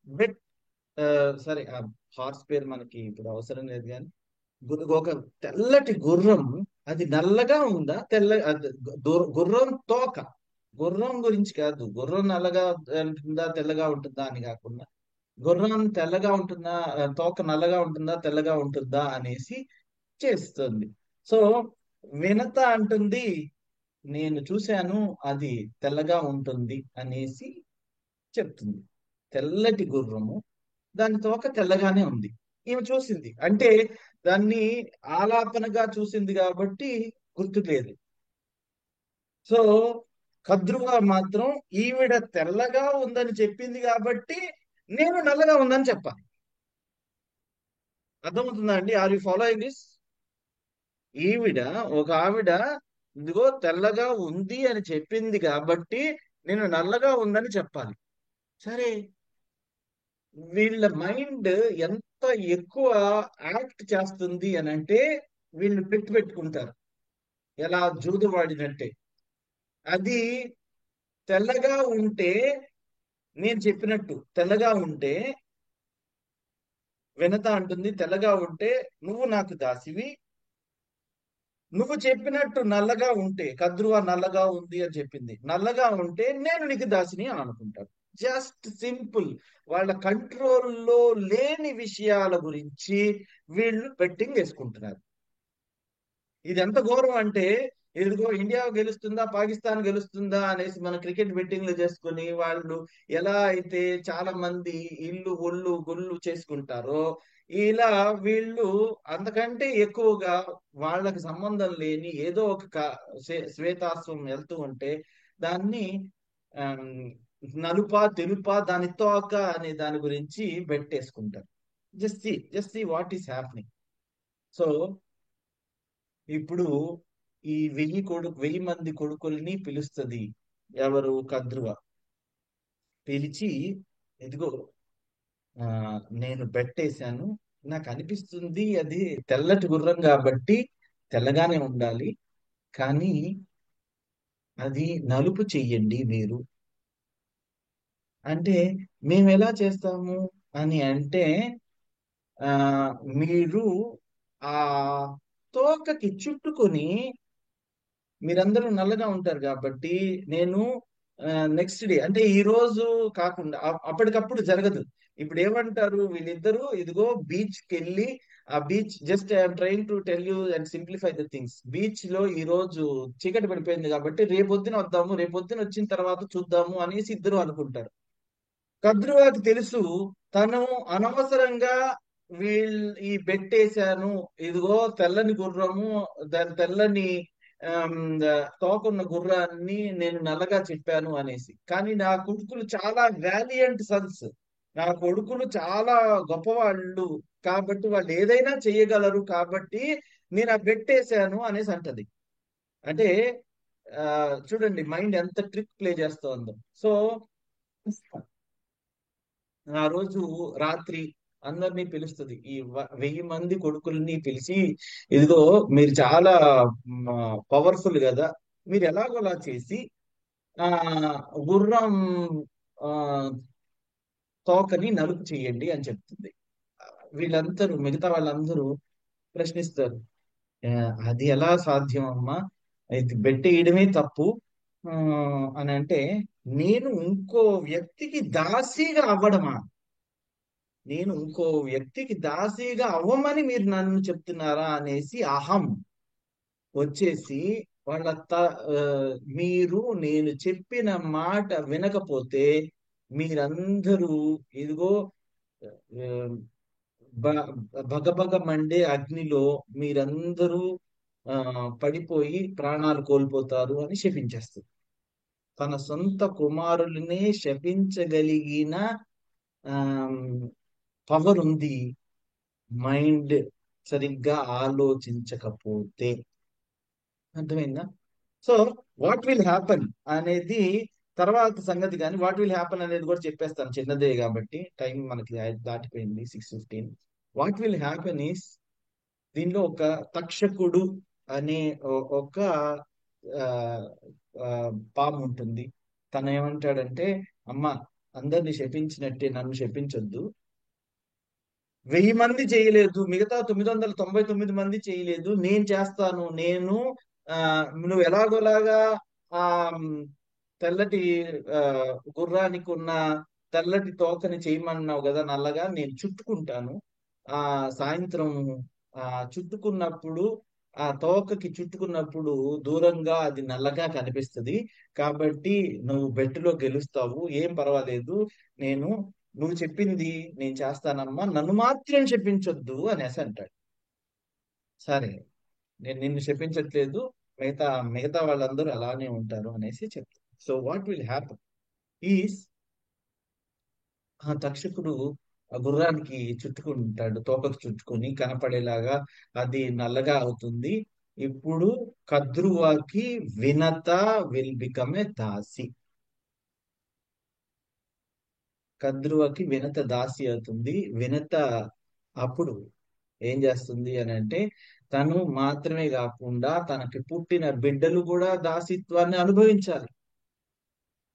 బెట్. సరే, ఆ హార్స్ పేరు మనకి ఇప్పుడు అవసరం లేదు కానీ, ఒక తెల్లటి గుర్రం అది నల్లగా ఉందా గుర్రం తోక, గుర్రం గురించి కాదు, గుర్రం నల్లగా ఉంటుందా తెల్లగా ఉంటుందా అని కాకుండా గుర్రం తెల్లగా ఉంటుందా, తోక నల్లగా ఉంటుందా తెల్లగా ఉంటుందా అనేసి చేస్తుంది. సో వినత అంటుంది, నేను చూశాను అది తెల్లగా ఉంటుంది అనేసి చెప్తుంది. తెల్లటి గుర్రము, దాని తోక తెల్లగానే ఉంది. ఈమె చూసింది అంటే దాన్ని ఆలాపనగా చూసింది కాబట్టి గుర్తులేదు. సో కద్రువ మాత్రం ఈవిడ తెల్లగా ఉందని చెప్పింది కాబట్టి నేను నల్లగా ఉందని చెప్పాలి. అర్థమవుతుందా అండి? Are you following this? ఈవిడ, ఒక ఆవిడ ఇదిగో తెల్లగా ఉంది అని చెప్పింది కాబట్టి నేను నల్లగా ఉందని చెప్పాలి. సరే, వీళ్ళ మైండ్ ఎంత ఎక్కువ యాక్ట్ చేస్తుంది అని అంటే వీళ్ళు పెట్టుకుంటారు, ఎలా జూదవాడినంటే. అది తెల్లగా ఉంటే, నేను చెప్పినట్టు తెల్లగా ఉంటే వినత అంటుంది, తెల్లగా ఉంటే నువ్వు నాకు దాసివి, నువ్వు చెప్పినట్టు నల్లగా ఉంటే, కద్రువ నల్లగా ఉంది అని చెప్పింది, నల్లగా ఉంటే నేను నీకు దాసిని అని అనుకుంటాడు. Just simple. వాళ్ళ కంట్రోల్లో లేని విషయాల గురించి వీళ్ళు బెట్టింగ్ వేసుకుంటున్నారు. ఇది ఎంత ఘోరం అంటే, ఇదిగో ఇండియా గెలుస్తుందా పాకిస్తాన్ గెలుస్తుందా అనేసి మన క్రికెట్ బెట్టింగ్లు చేసుకుని వాళ్ళు ఎలా అయితే చాలా మంది ఇల్లు ఒళ్ళు గుళ్ళు చేసుకుంటారో, ఇలా వీళ్ళు అంతకంటే ఎక్కువగా వాళ్ళకి సంబంధం లేని ఏదో ఒక శ్వేతాశ్వం వెళ్తూ ఉంటే దాన్ని ఆమ్, నలుపా తెలుపా దాని తోక అనే దాని గురించి బెట్టేసుకుంటారు. Just see what is happening. So ఇప్పుడు ఈ 1000 మంది కొడుకుల్ని పిలుస్తుంది ఎవరు? కద్రువ. పిలిచి, ఇదిగో ఆ నేను బెట్టేశాను, నాకు అనిపిస్తుంది అది తెల్లటి గుర్రం కాబట్టి తెల్లగానే ఉండాలి, కానీ అది నలుపు చెయ్యండి మీరు అంటే. మేము ఎలా చేస్తాము అని అంటే, ఆ మీరు ఆ తోకకి చుట్టుకొని మీరందరూ నల్లగా ఉంటారు కాబట్టి నేను నెక్స్ట్ డే అంటే ఈ రోజు కాకుండా అప్పటికప్పుడు జరగదు. ఇప్పుడు ఏమంటారు వీళ్ళిద్దరూ, ఇదిగో బీచ్ కి వెళ్ళి, ఆ beach just I'm trying to tell you and simplify the things. Beach లో ఈ రోజు చీకటి పడిపోయింది కాబట్టి రేపొద్దున వద్దాము, రేపొద్దున వచ్చిన తర్వాత చూద్దాము అనేసి ఇద్దరు అనుకుంటారు. కద్రువాకి తెలుసు తను అనవసరంగా ఈ బెట్టేశాను, ఇదిగో తెల్లని గుర్రము, దాని తెల్లని తోకున్న గుర్రాన్ని నేను నల్లగా చెప్పాను అనేసి. కానీ నా కొడుకులు చాలా వాలియంట్ సన్స్, నా కొడుకులు చాలా గొప్పవాళ్ళు కాబట్టి వాళ్ళు ఏదైనా చేయగలరు కాబట్టి నేను ఆ బెట్టేశాను అనేసి అంటది. అంటే ఆ చూడండి మైండ్ ఎంత ట్రిక్ ప్లే చేస్తోందో. సో ఆ రోజు రాత్రి అందరినీ పిలుస్తుంది, ఈ 1000 మంది కొడుకుల్ని పిలిచి, ఇదిగో మీరు చాలా పవర్ఫుల్ కదా, మీరు ఎలాగోలా చేసి ఆ గుర్రం ఆ తోకని నలుపు చేయండి అని చెప్తుంది. వీళ్ళందరూ, మిగతా వాళ్ళందరూ ప్రశ్నిస్తారు, "ఆ, అది ఎలా సాధ్యం అమ్మా, ఇది బెట్టేయడమే తప్పు ఆ, అని అంటే, నేను ఇంకో వ్యక్తికి దాసీగా అవ్వడమా, నేను ఇంకో వ్యక్తికి దాసీగా అవ్వమని మీరు నన్ను చెప్తున్నారా అనేసి అహం వచ్చేసి వాళ్ళ ఆ, మీరు నేను చెప్పిన మాట వినకపోతే మీరందరూ ఇదిగో ఆ, భగభగ మండే అగ్నిలో మీరందరూ ఆ పడిపోయి ప్రాణాలు కోల్పోతారు అని శపించేస్తుంది. తన సొంత కుమారులనే శపించగలిగిన ఆ పవర్ ఉంది, మైండ్ సరిగ్గా ఆలోచించకపోతే. అర్థమైందా? సో వాట్ విల్ హ్యాపన్ అనేది తర్వాత సంగతి, కానీ వాట్ విల్ హ్యాపన్ అనేది కూడా చెప్పేస్తాను, చిన్నదే కాబట్టి టైం మనకి దాటిపోయింది 6:15. వాట్ విల్ హ్యాపన్ ఈస్, దీనిలో ఒక తక్షకుడు అనే ఒక ఆ, ఆ, పాము ఉంటుంది. తను ఏమంటాడంటే, అమ్మ అందరిని శపించినట్టే నన్ను శపించొద్దు, 1000 మంది చేయలేదు, మిగతా 999 మంది చేయలేదు, నేను చేస్తాను. నేను ఆ నువ్వు ఎలాగోలాగా ఆ మ్, తెల్లటి ఆ గుర్రానికి ఉన్న తెల్లటి తోకని చేయమన్నావు కదా నల్లగా, నేను చుట్టుకుంటాను. ఆ సాయంత్రం ఆ చుట్టుకున్నప్పుడు, ఆ తోకకి చుట్టుకున్నప్పుడు దూరంగా అది నల్లగా కనిపిస్తది. కాబట్టి నువ్వు బెట్టులో గెలుస్తావు, ఏం పర్వాలేదు. నేను నువ్వు చెప్పింది నేను చేస్తానమ్మా, నన్ను మాత్రం చెప్పించొద్దు అనేసి అంటాడు. సరే, నేను నిన్ను చెప్పించట్లేదు, మిగతా మిగతా వాళ్ళందరూ అలానే ఉంటారు అనేసి చెప్తాను. So what will happen is, ఆ తక్షకుడు ఆ గుర్రానికి చుట్టుకుంటాడు, తోకకు చుట్టుకొని కనపడేలాగా అది నల్లగా అవుతుంది. ఇప్పుడు కద్రువాకి వినత విల్ బికమ్ ఏ దాసి. కద్రువకి వినత దాసి అవుతుంది. వినత అప్పుడు ఏం చేస్తుంది అని అంటే, తను మాత్రమే కాకుండా తనకి పుట్టిన బిడ్డలు కూడా దాసిత్వాన్ని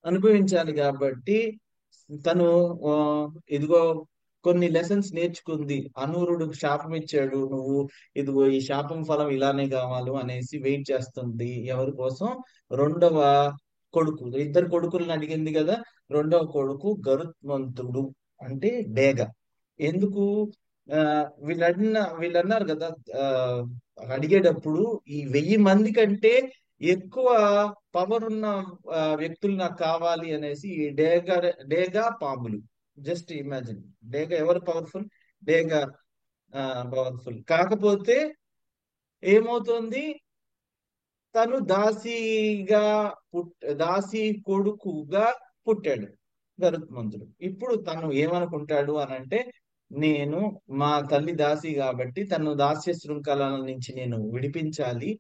అనుభవించాలి కాబట్టి తను ఆ, ఇదిగో కొన్ని లెసన్స్ నేర్చుకుంది. అనూరుడు శాపం ఇచ్చాడు, నువ్వు ఇదిగో ఈ శాపం ఫలం ఇలానే కావాలి అనేసి వెయిట్ చేస్తుంది. ఎవరి కోసం? రెండవ కొడుకు. ఇద్దరు కొడుకులను అడిగింది కదా. రెండవ కొడుకు గరుత్మంతుడు, అంటే డేగ. ఎందుకు? ఆ వీళ్ళన్నారు కదా, ఆ అడిగేటప్పుడు ఈ 1000 మంది కంటే ఎక్కువ పవర్ ఉన్న వ్యక్తులు నాకు కావాలి అనేసి ఈ డేగా పాములు. జస్ట్ ఇమాజిన్, డేగా ఎవరు పవర్ఫుల్? డేగా పవర్ఫుల్. కాకపోతే ఏమవుతుంది, తను దాసి కొడుకుగా పుట్టాడు గరుత్మంతుడు. ఇప్పుడు తను ఏమనుకుంటాడు అనంటే, నేను మా తల్లి దాసి కాబట్టి తను దాస్య శృంఖలాల నుంచి నేను విడిపించాలి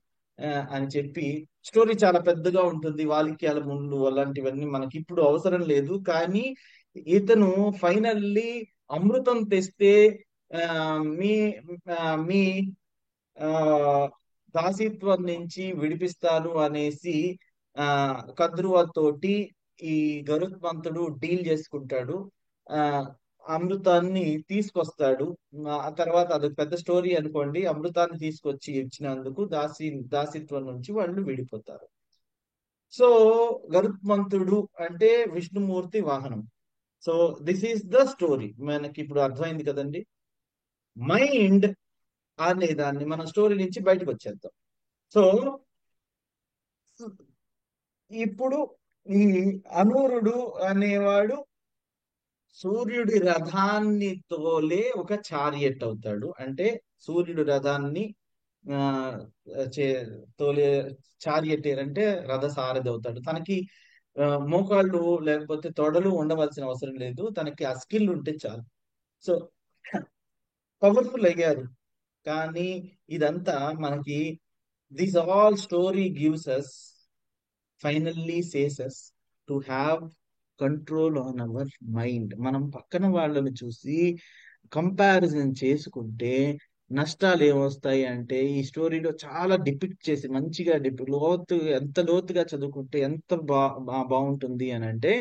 అని చెప్పి. స్టోరీ చాలా పెద్దగా ఉంటుంది, వాలిక్యాల ముందు అలాంటివన్నీ మనకి ఇప్పుడు అవసరం లేదు. కానీ ఇతను ఫైనల్లీ అమృతం తెస్తే ఆ, మీ మీ ఆ దాసీత్వం నుంచి విడిపిస్తాను అనేసి ఆ కద్రువ తోటి ఈ గరుత్మంతుడు డీల్ చేసుకుంటాడు. ఆ అమృతాన్ని తీసుకొస్తాడు. ఆ తర్వాత అది పెద్ద స్టోరీ అనుకోండి. అమృతాన్ని తీసుకొచ్చి ఇచ్చినందుకు దాసిత్వం నుంచి వాళ్ళు విడిపోతారు. సో గరుత్మంతుడు అంటే విష్ణుమూర్తి వాహనం. So this is the story. మనకి ఇప్పుడు అర్థమైంది కదండి. మైండ్ అనే దాన్ని మన స్టోరీ నుంచి బయటకు వచ్చేద్దాం. సో ఇప్పుడు ఈ అనూరుడు అనేవాడు సూర్యుడి రథాన్ని తోలే ఒక చారియట్ అవుతాడు. అంటే సూర్యుడి రథాన్ని ఆ చే తోలే చారియట్ అంటే రథ సారథి అవుతాడు. తనకి మోకాళ్ళు లేకపోతే తొడలు ఉండవలసిన అవసరం లేదు, తనకి ఆ స్కిల్ ఉంటే చాలు. సో పవర్ఫుల్ అయ్యారు. కానీ ఇదంతా మనకి, this all story gives us, finally says us to have control on our mind. మనం పక్కన వాళ్ళని చూసి కంపారిజన్ చేసుకుంటే నష్టాలు ఏమొస్తాయి అంటే, ఈ స్టోరీలో చాలా డిపిక్ట్ చేసి మంచిగా ఎంత లోతుగా చదువుకుంటే ఎంత బాగుంటుంది అని అంటే,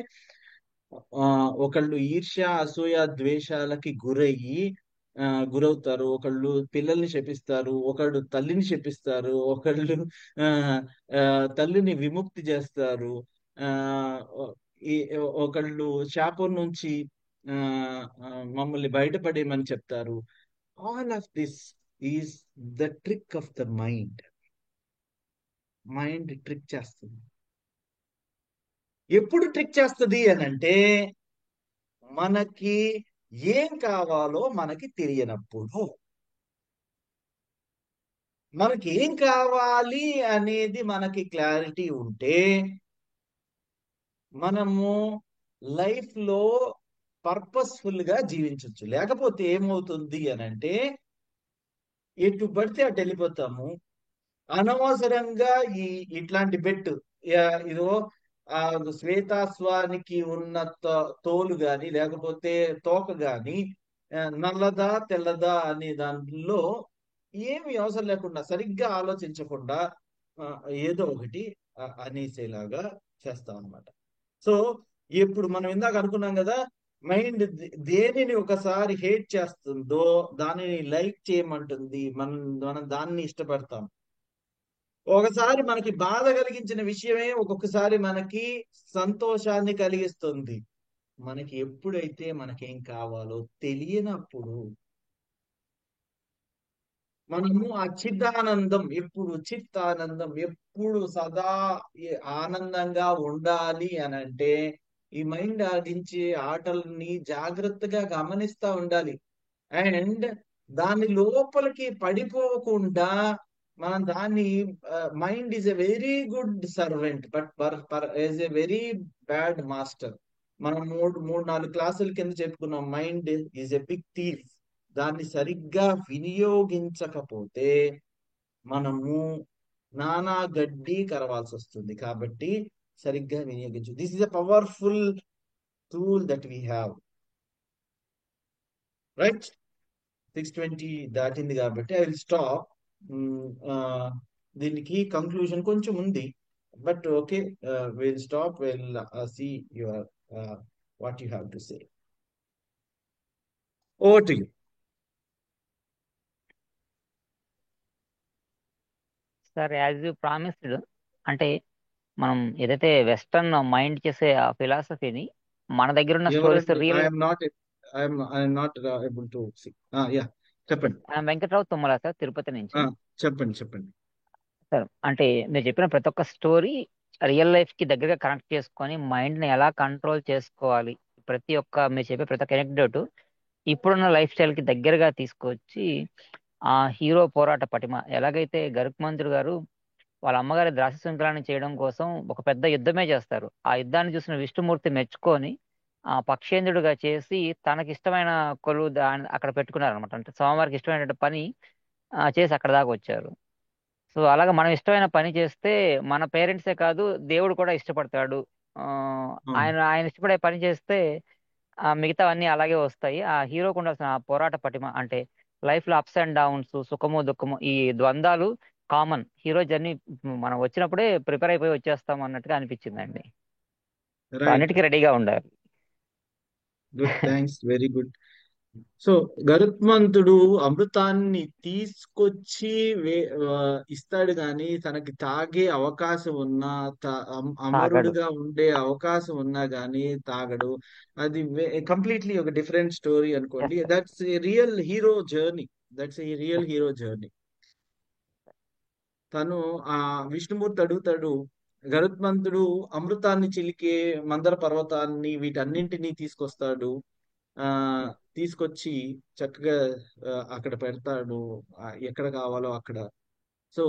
ఒకళ్ళు ఈర్ష్య అసూయ ద్వేషాలకి గురయ్యి ఆ గురవుతారు. ఒకళ్ళు పిల్లల్ని శపిస్తారు, ఒకళ్ళు తల్లిని శపిస్తారు, ఒకళ్ళు ఆ ఆ, తల్లిని విముక్తి చేస్తారు. ఆ ఈ ఒకళ్ళు శాపం నుంచి ఆ ఆ, మమ్మల్ని బయటపడేయమని చెప్తారు. All of this is the trick of the mind. Mind trick చేస్తుంది. ఎప్పుడు ట్రిక్ చేస్తుంది అని అంటే, మనకి ఏం కావాలో మనకి తెలియనప్పుడు. మనకి ఏం కావాలి అనేది మనకి క్లారిటీ ఉంటే మనము లైఫ్ లో పర్పస్ఫుల్ గా జీవించవచ్చు. లేకపోతే ఏమవుతుంది అని అంటే, ఎటు పడితే అటు వెళ్ళిపోతాము. అనవసరంగా ఈ ఇట్లాంటి బెట్, ఇదో ఆ శ్వేతాశ్వానికి ఉన్న తోలు గాని లేకపోతే తోక గాని నల్లదా తెల్లదా అనే దాంట్లో ఏమి అవసరం లేకుండా, సరిగ్గా ఆలోచించకుండా ఆ, ఏదో ఒకటి అనేసేలాగా చేస్తాం అనమాట. సో ఇప్పుడు మనం ఇందాక అనుకున్నాం కదా, మైండ్ దేనిని ఒకసారి హేట్ చేస్తుందో దానిని లైక్ చేయమంటుంది. మనం దాన్ని ఇష్టపడతాం. ఒకసారి మనకి బాధ కలిగించిన విషయమే ఒక్కొక్కసారి మనకి సంతోషాన్ని కలిగిస్తుంది. మనకి ఎప్పుడైతే మనకేం కావాలో తెలియనప్పుడు మనము ఆ చిదానందం ఎప్పుడు సదా ఆనందంగా ఉండాలి అని అంటే ఈ మైండ్ ఆడించే ఆటల్ని జాగ్రత్తగా గమనిస్తా ఉండాలి. అండ్ దాని లోపలికి పడిపోకుండా మనం దాన్ని mind is a very good servant but is a very bad master. మనం మూడు మూడు నాలుగు క్లాసుల కింద చెప్పుకున్నాం, mind is a big thief. దాన్ని సరిగ్గా వినియోగించకపోతే మనము నానా గడ్డి కరవాల్సి వస్తుంది. కాబట్టి సరిగ్గా వినియోగించు. This is a powerful tool that we have. Right, 6:20 దాటింది కాబట్టి ఐ విల్ స్టాప్. దీనికి కంక్లూజన్ కొంచెం ఉంది, but okay, will stop, will see your what you have to say. Over to you. Sir, as you promised, అంటే మనం ఏదైతే western mind చేసే ఆ ఫిలాసఫీని మన దగ్గర ఉన్న స్టోరీస్ ఎవరండి? Real. I'm not able to see. Yeah, చెప్పండి. వెంకట్రావు తుమ్మల సార్, తిరుపతి నుంచి. చెప్పండి. సార్, అంటే మీరు చెప్పిన ప్రతి ఒక్క స్టోరీ రియల్ లైఫ్ కి దగ్గరగా కనెక్ట్ చేసుకొని మైండ్ ని ఎలా కంట్రోల్ చేసుకోవాలి, ప్రతి ఒక్క మీరు చెప్పే ప్రతి ఒక్క ఎనెక్డోట్ ఇప్పుడున్న లైఫ్ స్టైల్ కి దగ్గరగా తీసుకొచ్చి ఆ హీరో పోరాట పటిమ ఎలాగైతే గరుత్మంతుడు గారు వాళ్ళ అమ్మగారి ద్రాక్ష శృంఖలాన్ని చేయడం కోసం ఒక పెద్ద యుద్ధమే చేస్తారు. ఆ యుద్ధాన్ని చూసిన విష్ణుమూర్తి మెచ్చుకొని ఆ పక్షేంద్రుడిగా చేసి తనకి ఇష్టమైన కొలువు దాన్ని అక్కడ పెట్టుకున్నారు అనమాట. అంటే స్వామివారికి ఇష్టమైన పని చేసి అక్కడ దాకా వచ్చారు. సో అలాగా మనం ఇష్టమైన పని చేస్తే మన పేరెంట్సే కాదు, దేవుడు కూడా ఇష్టపడతాడు. ఆ, అవును. ఆయన ఆయన ఇష్టపడే పని చేస్తే ఆ మిగతావన్నీ అలాగే వస్తాయి. ఆ హీరోకు ఉండాల్సిన ఆ పోరాట పటిమ, అంటే లైఫ్ లో అప్స్ అండ్ డౌన్స్, సుఖము దుఃఖము, ఈ ద్వంద్వాలు కామన్. హీరో జర్నీ మనం వచ్చినప్పుడే ప్రిపేర్ అయిపోయి వచ్చేస్తాం అన్నట్టుగా అనిపించిందండి. So right. అన్నిటికీ రెడీగా ఉండాలి. Good, thanks, very good. So గరుత్మంతుడు అమృతాన్ని తీసుకొచ్చి ఆ, ఇస్తాడు గాని తనకి తాగే అవకాశం ఉన్నా, తాగడు. అమరుడుగా ఉండే అవకాశం ఉన్నా గాని తాగడు. అది కంప్లీట్లీ ఒక డిఫరెంట్ స్టోరీ అనుకోండి. Yes sir. That's a real hero journey. That's a real hero journey. తను ఆ విష్ణుమూర్తి అడుగుతాడు, గరుత్మంతుడు అమృతాన్ని చిలికే మందర పర్వతాన్ని వీటన్నింటినీ తీసుకొస్తాడు. ఆ తీసుకొచ్చి చక్కగా అక్కడ పెడతాడు, ఎక్కడ కావాలో అక్కడ. సో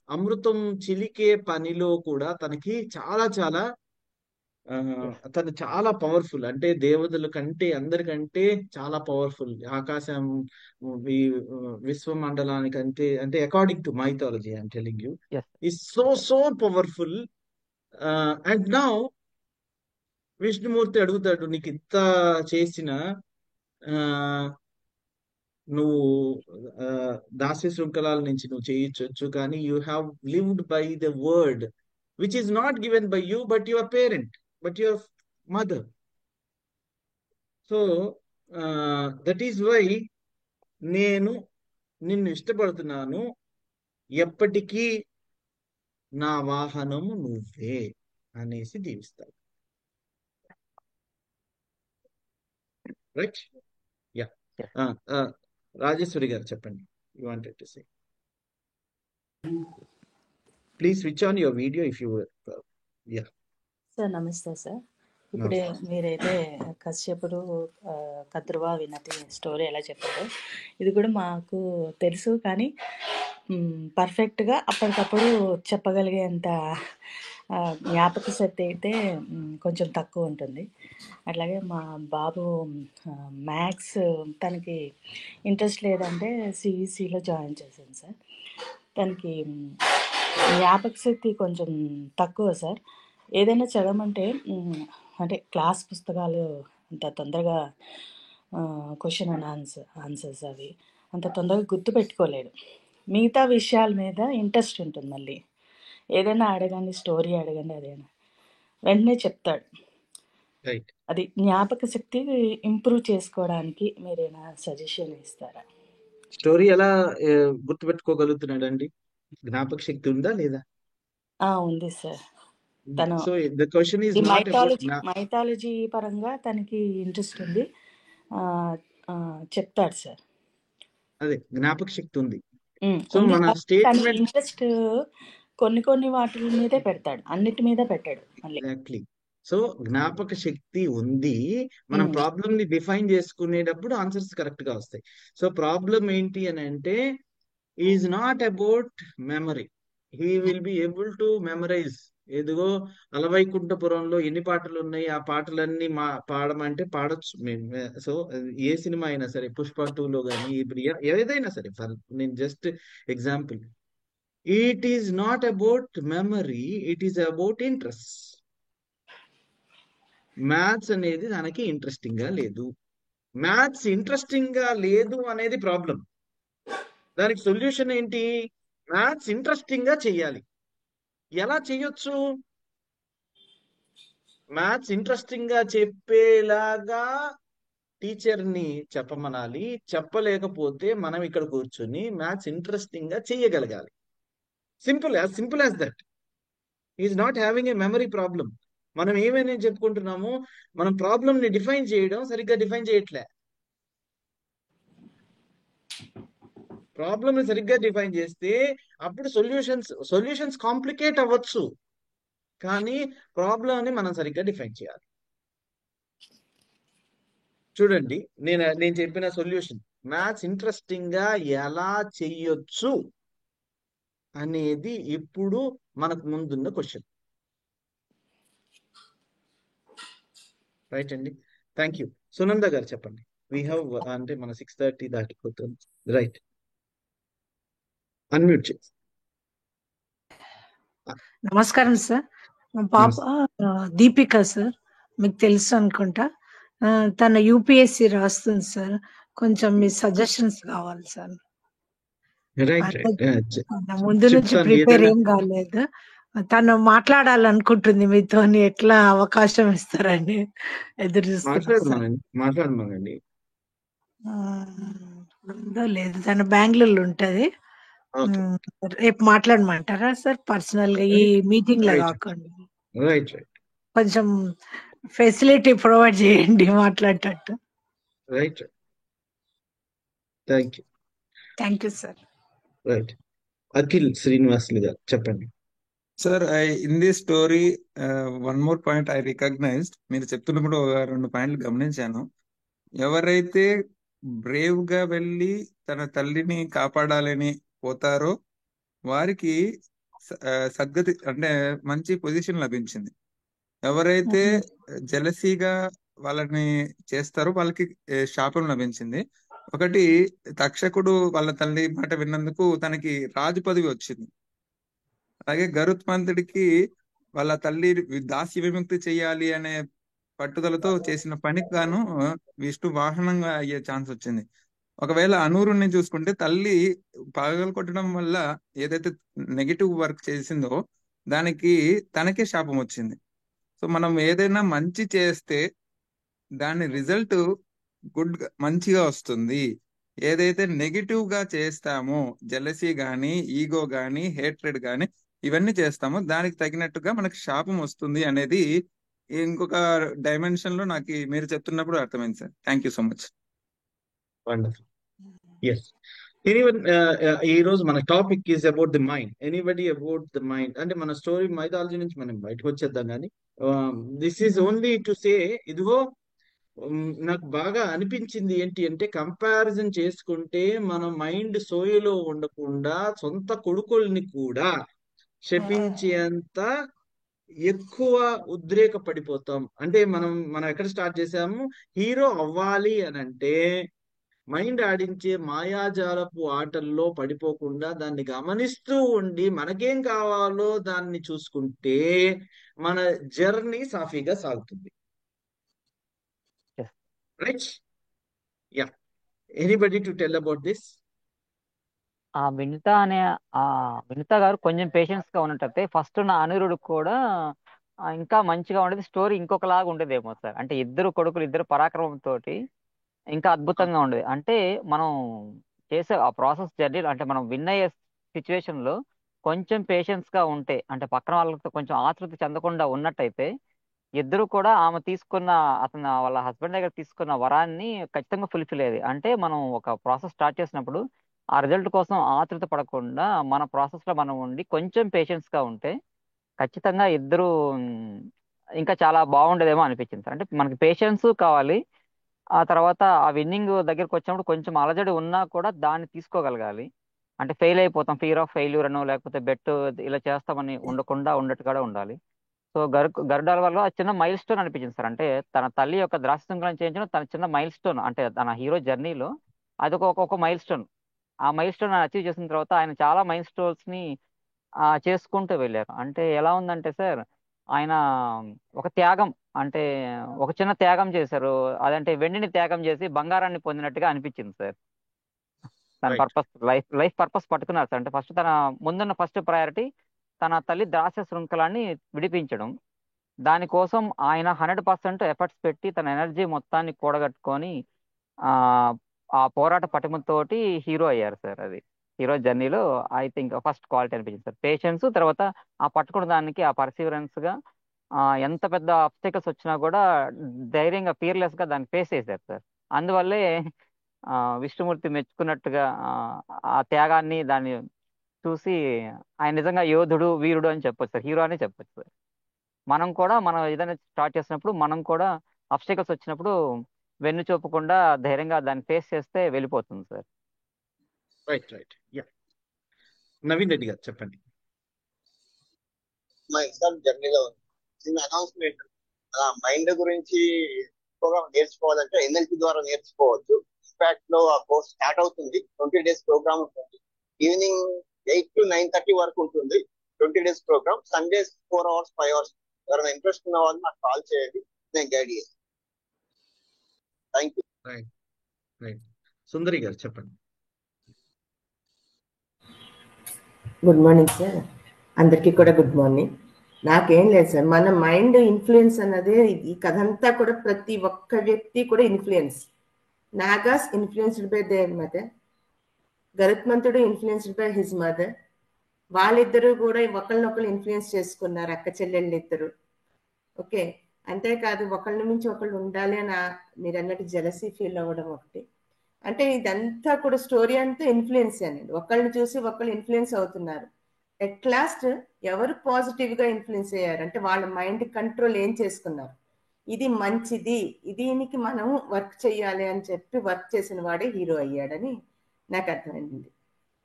అమృతం చిలికే పనిలో కూడా తనకి చాలా చాలా ఆ, ఎస్. తను చాలా పవర్ఫుల్. అంటే దేవతల కంటే అందరికంటే చాలా పవర్ఫుల్. ఆకాశం, ఈ విశ్వమండలానికంటే, అంటే according to mythology I'm telling you, yes. Is so powerful. And now Vishnumurthy అడుగుతాడు, నీకు ఇంత చేసిన ఆ, నువ్వు ఆ, దాస్య శృంఖలాల నుంచి నువ్వు చేయించవచ్చు, కానీ you have lived by the word which is not given by you but your parent, but your mother. So that is why నేను నిన్ను ఇష్టపడుతున్నాను. ఎప్పటికీ నా వాహనము నువ్వే అనేసి దీవిస్తాడు. రైట్. యా. ఎస్. రాజేశ్వరి గారు చెప్పండి, you wanted to say. Please switch on your video if you. Yeah. Sir నమస్తే సార్. ఇప్పుడే మీరైతే కశ్యపుడు కద్రువా వినతి స్టోరీ ఎలా చెప్పారో ఇది కూడా మాకు తెలుసు, కానీ పర్ఫెక్ట్గా అప్పటికప్పుడు చెప్పగలిగేంత జ్ఞాపక శక్తి అయితే కొంచెం తక్కువ ఉంటుంది. అట్లాగే మా బాబు మ్యాథ్స్ తనకి ఇంట్రెస్ట్ లేదంటే సిఈసిలో జాయిన్ చేశాను సార్. తనకి జ్ఞాపక శక్తి కొంచెం తక్కువ సార్. ఏదైనా చదవమంటే అంటే క్లాస్ పుస్తకాలు అంత తొందరగా క్వశ్చన్ అండ్ ఆన్సర్స్ అవి అంత తొందరగా గుర్తుపెట్టుకోలేడు. మిగతా విషయాల మీద ఇంట్రెస్ట్ ఉంటుంది. మళ్ళీ ఏదైనా అడగండి, స్టోరీ అడగండి, అదేనా వెంటనే చెప్తాడు. రైట్. అది జ్ఞాపక శక్తి ఇంప్రూవ్ చేసుకోవడానికి మీరేనా సజెషన్ ఇస్తారా? స్టోరీ ఎలా గుర్తుపెట్టుకోగలుగుతున్నాడు అండి? జ్ఞాపక శక్తి ఉందా లేదా? ఉంది సార్. తను సో ద క్వశ్చన్ ఈజ్ ఈ నాట్ అబౌట్ మైథాలజీ పరంగా తనకి ఇంట్రెస్ట్ ఉంది. ఆ, ఆ, చెప్తాడు సార్. అదే జ్ఞాపక శక్తి ఉంది. సో ఉంది మన కానీ తన స్టేట్మెంట్ ఇంట్రెస్ట్ కొన్ని వాటి మీదే పెడతాడు, అన్నిటి మీద పెట్టాడు మళ్ళీ. ఎగ్జాక్ట్లీ. సో జ్ఞాపక శక్తి ఉంది. మనం ఉమ్, ప్రాబ్లమ్ ని డిఫైన్ చేసుకునేటప్పుడు ఆన్సర్స్ కరెక్ట్ గా వస్తాయి. సో ప్రాబ్లం ఏంటి అని అంటే is not about memory. He will be able to memorize. ఎదుగో అలవైకుంఠపురంలో ఎన్ని పాటలు ఉన్నాయి, ఆ పాటలన్నీ పాడమంటే పాడొచ్చు మేము. సో ఏ సినిమా అయినా సరే, పుష్ప 2లో కానీ ఇప్పుడు ఏదైనా సరే, నేను just example. It is not about memory, it is about interest. Maths అనేది తనకి ఇంట్రెస్టింగ్ గా లేదు. మ్యాథ్స్ ఇంట్రెస్టింగ్ గా లేదు అనేది ప్రాబ్లం. దానికి సొల్యూషన్ ఏంటి? మ్యాథ్స్ ఇంట్రెస్టింగ్ గా చెయ్యాలి. ఎలా చెయ్యొచ్చు? మ్యాథ్స్ ఇంట్రెస్టింగ్ గా చెప్పేలాగా టీచర్ ని చెప్పమనాలి. చెప్పలేకపోతే మనం ఇక్కడ కూర్చొని మ్యాథ్స్ ఇంట్రెస్టింగ్ గా చెయ్యగలగాలి. Simple as that. Is not having a memory problem. మనం ఏమైనా చెప్పుకుంటున్నాము, మనం ప్రాబ్లం ని డిఫైన్ చేయడం సరిగ్గా డిఫైన్ చేయట్లే. ప్రాబ్లమ్ ని సరిగ్గా డిఫైన్ చేస్తే అప్పుడు సొల్యూషన్స్ కాంప్లికేట్ అవ్వచ్చు, కానీ ప్రాబ్లం ని మనం సరిగ్గా డిఫైన్ చేయాలి. చూడండి, నేను చెప్పిన సొల్యూషన్ మ్యాథ్స్ ఇంట్రెస్టింగ్ గా ఎలా చెయ్యొచ్చు అనేది ఇప్పుడు మనకు ముందున్న క్వశ్చన్. రైట్ అండి, థ్యాంక్ యూ. సునంద గారు చెప్పండి. వీ హ్యావ్ అంటే మన 6:30 దాటిపోతుంది. రైట్, అన్మ్యూట్ చేసి. నమస్కారం సార్. మా పాప దీపిక సార్, మీకు తెలుసు అనుకుంటా. తన యూపీఎస్సి రాస్తుంది సార్. కొంచెం మీ సజెషన్స్ కావాలి సార్. రైట్ తన ముందు నుంచి ప్రిపేర్ ఏం కాలేదు. తను మాట్లాడాలనుకుంటుంది మీతో, ఎట్లా అవకాశం ఇస్తారని ఎదురు చూస్తున్నా. మాట్లాడమనండి. ఉందో లేదు, తను బెంగళూరులో ఉంటది. రేపు మాట్లాడమంటారా సార్ పర్సనల్ గా, ఈ మీటింగ్ లో కాకుండా? రైట్ కొంచెం ఫెసిలిటీ ప్రొవైడ్ చేయండి మాట్లాడేటట్టు. Right, thank you sir. Right, Akhil Srinivasulu garu చెప్పండి. Sir, in this story one more point I recognized. మీరు చెప్తున్నప్పుడు ఒక 2 పాయింట్లు గమనించాను. ఎవరైతే బ్రేవ్ గా వెళ్ళి తన తల్లిని కాపాడాలని పోతారో వారికి సద్గతి అంటే మంచి పొజిషన్ లభించింది. ఎవరైతే జెలసీగా వాళ్ళని చేస్తారో వాళ్ళకి శాపం లభించింది. ఒకటి, తక్షకుడు వాళ్ళ తల్లి మాట విన్నందుకు తనకి రాజు పదవి వచ్చింది. అలాగే గరుత్మంతుడికి వాళ్ళ తల్లి దాస్య విముక్తి చెయ్యాలి అనే పట్టుదలతో చేసిన పనికి గాను విష్ణు వాహనంగా అయ్యే ఛాన్స్ వచ్చింది. ఒకవేళ అనూరుని చూసుకుంటే తల్లి పగలు కొట్టడం వల్ల ఏదైతే నెగిటివ్ వర్క్ చేసిందో దానికి తనకే శాపం వచ్చింది. సో మనం ఏదైనా మంచి చేస్తే దాని రిజల్ట్ మంచిగా వస్తుంది. ఏదైతే నెగిటివ్ గా చేస్తామో, జెలసీ గాని, ఈగో గాని, హేట్రెడ్ గాని ఇవన్నీ చేస్తామో దానికి తగినట్టుగా మనకి శాపం వస్తుంది అనేది ఇంకొక డైమెన్షన్ లో నాకు మీరు చెప్తున్నప్పుడు అర్థమైంది sir. Thank you so much. Wonderful. Yes, anyone, ఈ రోజు మన topic is about the mind. Anybody about the mind అంటే మన స్టోరీ మైథాలజీ నుంచి మనం బయటకు వచ్చేద్దాం. కానీ this is only to say, ఇదిగో నాకు బాగా అనిపించింది ఏంటి అంటే, కంపారిజన్ చేసుకుంటే మన మైండ్ సోయలో ఉండకుండా సొంత కొడుకుల్ని కూడా శపించేంత ఎక్కువ ఉద్రేక పడిపోతాం. అంటే మనం ఎక్కడ స్టార్ట్ చేసాము? హీరో అవ్వాలి అని అంటే మైండ్ ఆడించే మాయాజాలపు ఆటల్లో పడిపోకుండా దాన్ని గమనిస్తూ ఉండి మనకేం కావాలో దాన్ని చూసుకుంటే మన జర్నీ సాఫీగా సాగుతుంది. Right? Yeah, anybody to tell about this? Vinitha గారు కొంచెం పేషెన్స్ గా ఉన్నట్టయితే ఫస్ట్ నా అనిరుడు కూడా ఇంకా మంచిగా ఉండేది. స్టోరీ ఇంకొకలాగా ఉండేదేమో సార్. అంటే ఇద్దరు కొడుకులు, ఇద్దరు పరాక్రమంతో ఇంకా అద్భుతంగా ఉండేది. అంటే మనం చేసే ఆ ప్రాసెస్ జర్నీ, అంటే మనం విన్ అయ్యే సిచ్యువేషన్ లో కొంచెం పేషెన్స్ గా ఉంటే, అంటే పక్కన వాళ్ళతో కొంచెం ఆతృత చెందకుండా ఉన్నట్టయితే, ఇద్దరు కూడా ఆమె తీసుకున్న, అతను వాళ్ళ హస్బెండ్ దగ్గర తీసుకున్న వరాన్ని ఖచ్చితంగా ఫుల్ఫిల్ అయ్యేది. అంటే మనం ఒక ప్రాసెస్ స్టార్ట్ చేసినప్పుడు ఆ రిజల్ట్ కోసం ఆతృత పడకుండా మన ప్రాసెస్ లో మనం ఉండి కొంచెం పేషెన్స్ గా ఉంటే ఖచ్చితంగా ఇద్దరు ఇంకా చాలా బాగుండేదేమో అనిపించింది సార్. అంటే మనకి పేషెన్స్ కావాలి. ఆ తర్వాత ఆ విన్నింగ్ దగ్గరికి వచ్చినప్పుడు కొంచెం అలజడి ఉన్నా కూడా దాన్ని తీసుకోగలగాలి. అంటే ఫెయిల్ అయిపోతాం, ఫియర్ ఆఫ్ ఫెయిల్యూర్ అనో లేకపోతే బెట్ ఇలా చేస్తామని ఉండకుండా ఉన్నట్టుగా ఉండాలి. సో గరుడాల వల్ల చిన్న మైల్ స్టోన్ అనిపించింది సార్. అంటే తన తల్లి యొక్క ద్రాక్ష చేయించడం తన చిన్న మైల్ స్టోన్, అంటే తన హీరో జర్నీలో అది ఒక మైల్ స్టోన్. ఆ మైల్ స్టోన్ అచీవ్ చేసిన తర్వాత ఆయన చాలా మైల్ స్టోన్స్ ని చేసుకుంటూ వెళ్ళారు. అంటే ఎలా ఉందంటే సార్, ఆయన ఒక త్యాగం, అంటే ఒక చిన్న త్యాగం చేశారు. అదంటే వెండిని త్యాగం చేసి బంగారాన్ని పొందినట్టుగా అనిపించింది సార్. తన రైట్. పర్పస్, లైఫ్ పర్పస్ పట్టుకున్నారు సార్. అంటే ఫస్ట్ తన ముందున్న ఫస్ట్ ప్రయారిటీ తన తల్లి ద్రాక్ష శృంఖలాన్ని విడిపించడం. దానికోసం ఆయన 100% ఎఫర్ట్స్ పెట్టి తన ఎనర్జీ మొత్తాన్ని కూడగట్టుకొని ఆ ఆ పోరాట పటిమతోటి హీరో అయ్యారు సార్. అది హీరో జర్నీలో ఐ థింక్ ఫస్ట్ క్వాలిటీ అనిపించింది సార్, పేషెన్స్. తర్వాత ఆ పట్టుకున్న దానికి ఆ పర్సీవరెన్స్ గా ఎంత పెద్ద అబ్స్టకల్స్ వచ్చినా కూడా ధైర్యంగా ఫియర్లెస్ గా దాన్ని ఫేస్ చేశారు సార్. అందువల్లే ఆ విష్ణుమూర్తి మెచ్చుకున్నట్టుగా ఆ త్యాగాన్ని దాన్ని చూసి ఆయన నిజంగా యోధుడు, వీరుడు అని చెప్పొచ్చు సార్, హీరో అని చెప్పొచ్చు సార్. మనం ఏదైనా స్టార్ట్ చేసినప్పుడు మనం కూడా అబ్స్టకల్స్ వచ్చినప్పుడు వెన్ను చూపకుండా ధైర్యంగా దాన్ని ఫేస్ చేస్తే వెళ్ళిపోతుంది sir. Right. Right. Yeah. Naveen Reddy గారు చెప్పండి. మా ఎగ్జామ్ జర్నీలో చిన్న అనౌన్స్మెంట్, మైండ్ గురించి ఎక్కువగా నేర్చుకోవాలంటే ఎన్ఎల్పి ద్వారా నేర్చుకోవచ్చు. ఇన్ఫాక్ట్ లో ఆ కోర్స్ స్టార్ట్ అవుతుంది. 20 days ప్రోగ్రామ్ ఉంటుంది. ఈవినింగ్ 8 to 9:30 వరకు ఉంటుంది. 20 days programme. Sundays 4 hours 5 hours. ఎవరైనా ఇంట్రెస్ట్ ఉన్న వాళ్ళు నాకు కాల్ చేయండి, నేను గైడ్ చేస్తాను. Thank you. Right. Right. Sundari గారు చెప్పండి. గుడ్ మార్నింగ్ సార్, అందరికీ కూడా గుడ్ మార్నింగ్. నాకేం లేదు సార్, మన మైండ్ ఇన్ఫ్లుయెన్స్ అన్నదే ఈ కథ అంతా కూడా ప్రతి ఒక్క వ్యక్తి కూడా influence. Nagas influenced by their mother, గరుత్మంతుడు ఇన్ఫ్లుయెన్స్డ్ బై హిజ్ మదర్. వాళ్ళిద్దరూ కూడా ఒకళ్ళనొకళ్ళు ఇన్ఫ్లుయెన్స్ చేసుకున్నారు, అక్క చెల్లెళ్ళు ఇద్దరు. ఓకే, అంతేకాదు ఒకళ్ళ నుంచి ఒకళ్ళు ఉండాలి అని మీరు అన్నట్టు జెలసీ ఫీల్ అవ్వడం ఒకటి. అంటే ఇదంతా కూడా స్టోరీ అంతా ఇన్ఫ్లుయెన్స్ అండి. ఒకళ్ళని చూసి ఒకళ్ళు ఇన్ఫ్లుయెన్స్ అవుతున్నారు. ఎట్ లాస్ట్ ఎవరు పాజిటివ్ గా ఇన్ఫ్లుయెన్స్ అయ్యారు అంటే వాళ్ళ మైండ్ కంట్రోల్ ఏం చేసుకున్నారు, ఇది మంచిది, దీనికి మనం వర్క్ చేయాలి అని చెప్పి వర్క్ చేసిన వాడే హీరో అయ్యాడని నాకు అర్థమైంది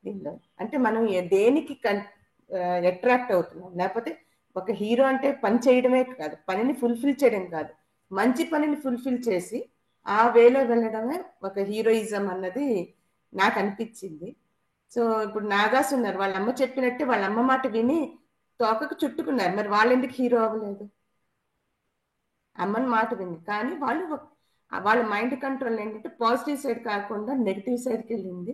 దీనిలో. అంటే మనం దేనికి అట్రాక్ట్ అవుతున్నాం, లేకపోతే ఒక హీరో అంటే పని చేయడమే కాదు, పనిని ఫుల్ఫిల్ చేయడం కాదు, మంచి పనిని ఫుల్ఫిల్ చేసి ఆ వేలో వెళ్ళడమే ఒక హీరోయిజం అన్నది నాకు అనిపించింది. సో ఇప్పుడు నాగాస్ ఉన్నారు, వాళ్ళ అమ్మ చెప్పినట్టే వాళ్ళ అమ్మ మాట విని తోకకు చుట్టుకున్నారు. మరి వాళ్ళు ఎందుకు హీరో అవ్వలేదు? అమ్మని మాట విని. కానీ వాళ్ళ మైండ్ కంట్రోల్ ఏంటంటే పాజిటివ్ సైడ్ కాకుండా నెగిటివ్ సైడ్కి వెళ్ళింది.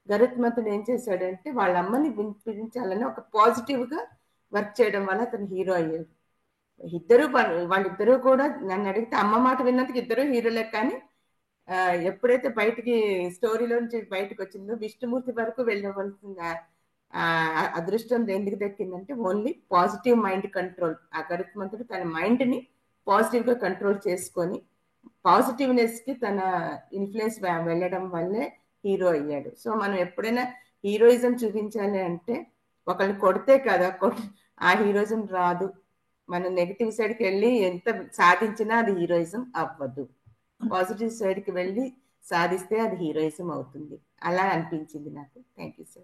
గరుత్మంతుడు ఏం చేశాడంటే వాళ్ళ అమ్మని వినిపించాలని ఒక పాజిటివ్ గా వర్క్ చేయడం వల్ల అతను హీరో అయ్యాడు. వాళ్ళిద్దరూ కూడా నన్ను అడిగితే అమ్మ మాట విన్నందుకు ఇద్దరు హీరోలే. కానీ ఎప్పుడైతే బయటికి స్టోరీలో నుంచి బయటకు వచ్చిందో విష్ణుమూర్తి వరకు వెళ్ళవలసిన అదృష్టం ఎందుకు దక్కిందంటే ఓన్లీ పాజిటివ్ మైండ్ కంట్రోల్. ఆ గరుత్మంతుడు తన మైండ్ ని పాజిటివ్ గా కంట్రోల్ చేసుకొని పాజిటివ్నెస్ కి తన ఇన్ఫ్లుయెన్స్ వెళ్ళడం వల్లే హీరో అయ్యాడు. సో మనం ఎప్పుడైనా హీరోయిజం చూపించాలి అంటే ఒకళ్ళని కొడితే కదా ఆ హీరోయిజం రాదు. మనం నెగిటివ్ సైడ్కి వెళ్ళి ఎంత సాధించినా అది హీరోయిజం అవ్వదు. పాజిటివ్ సైడ్కి వెళ్ళి సాధిస్తే అది హీరోయిజం అవుతుంది. అలా అనిపించింది నాకు. Thank you sir.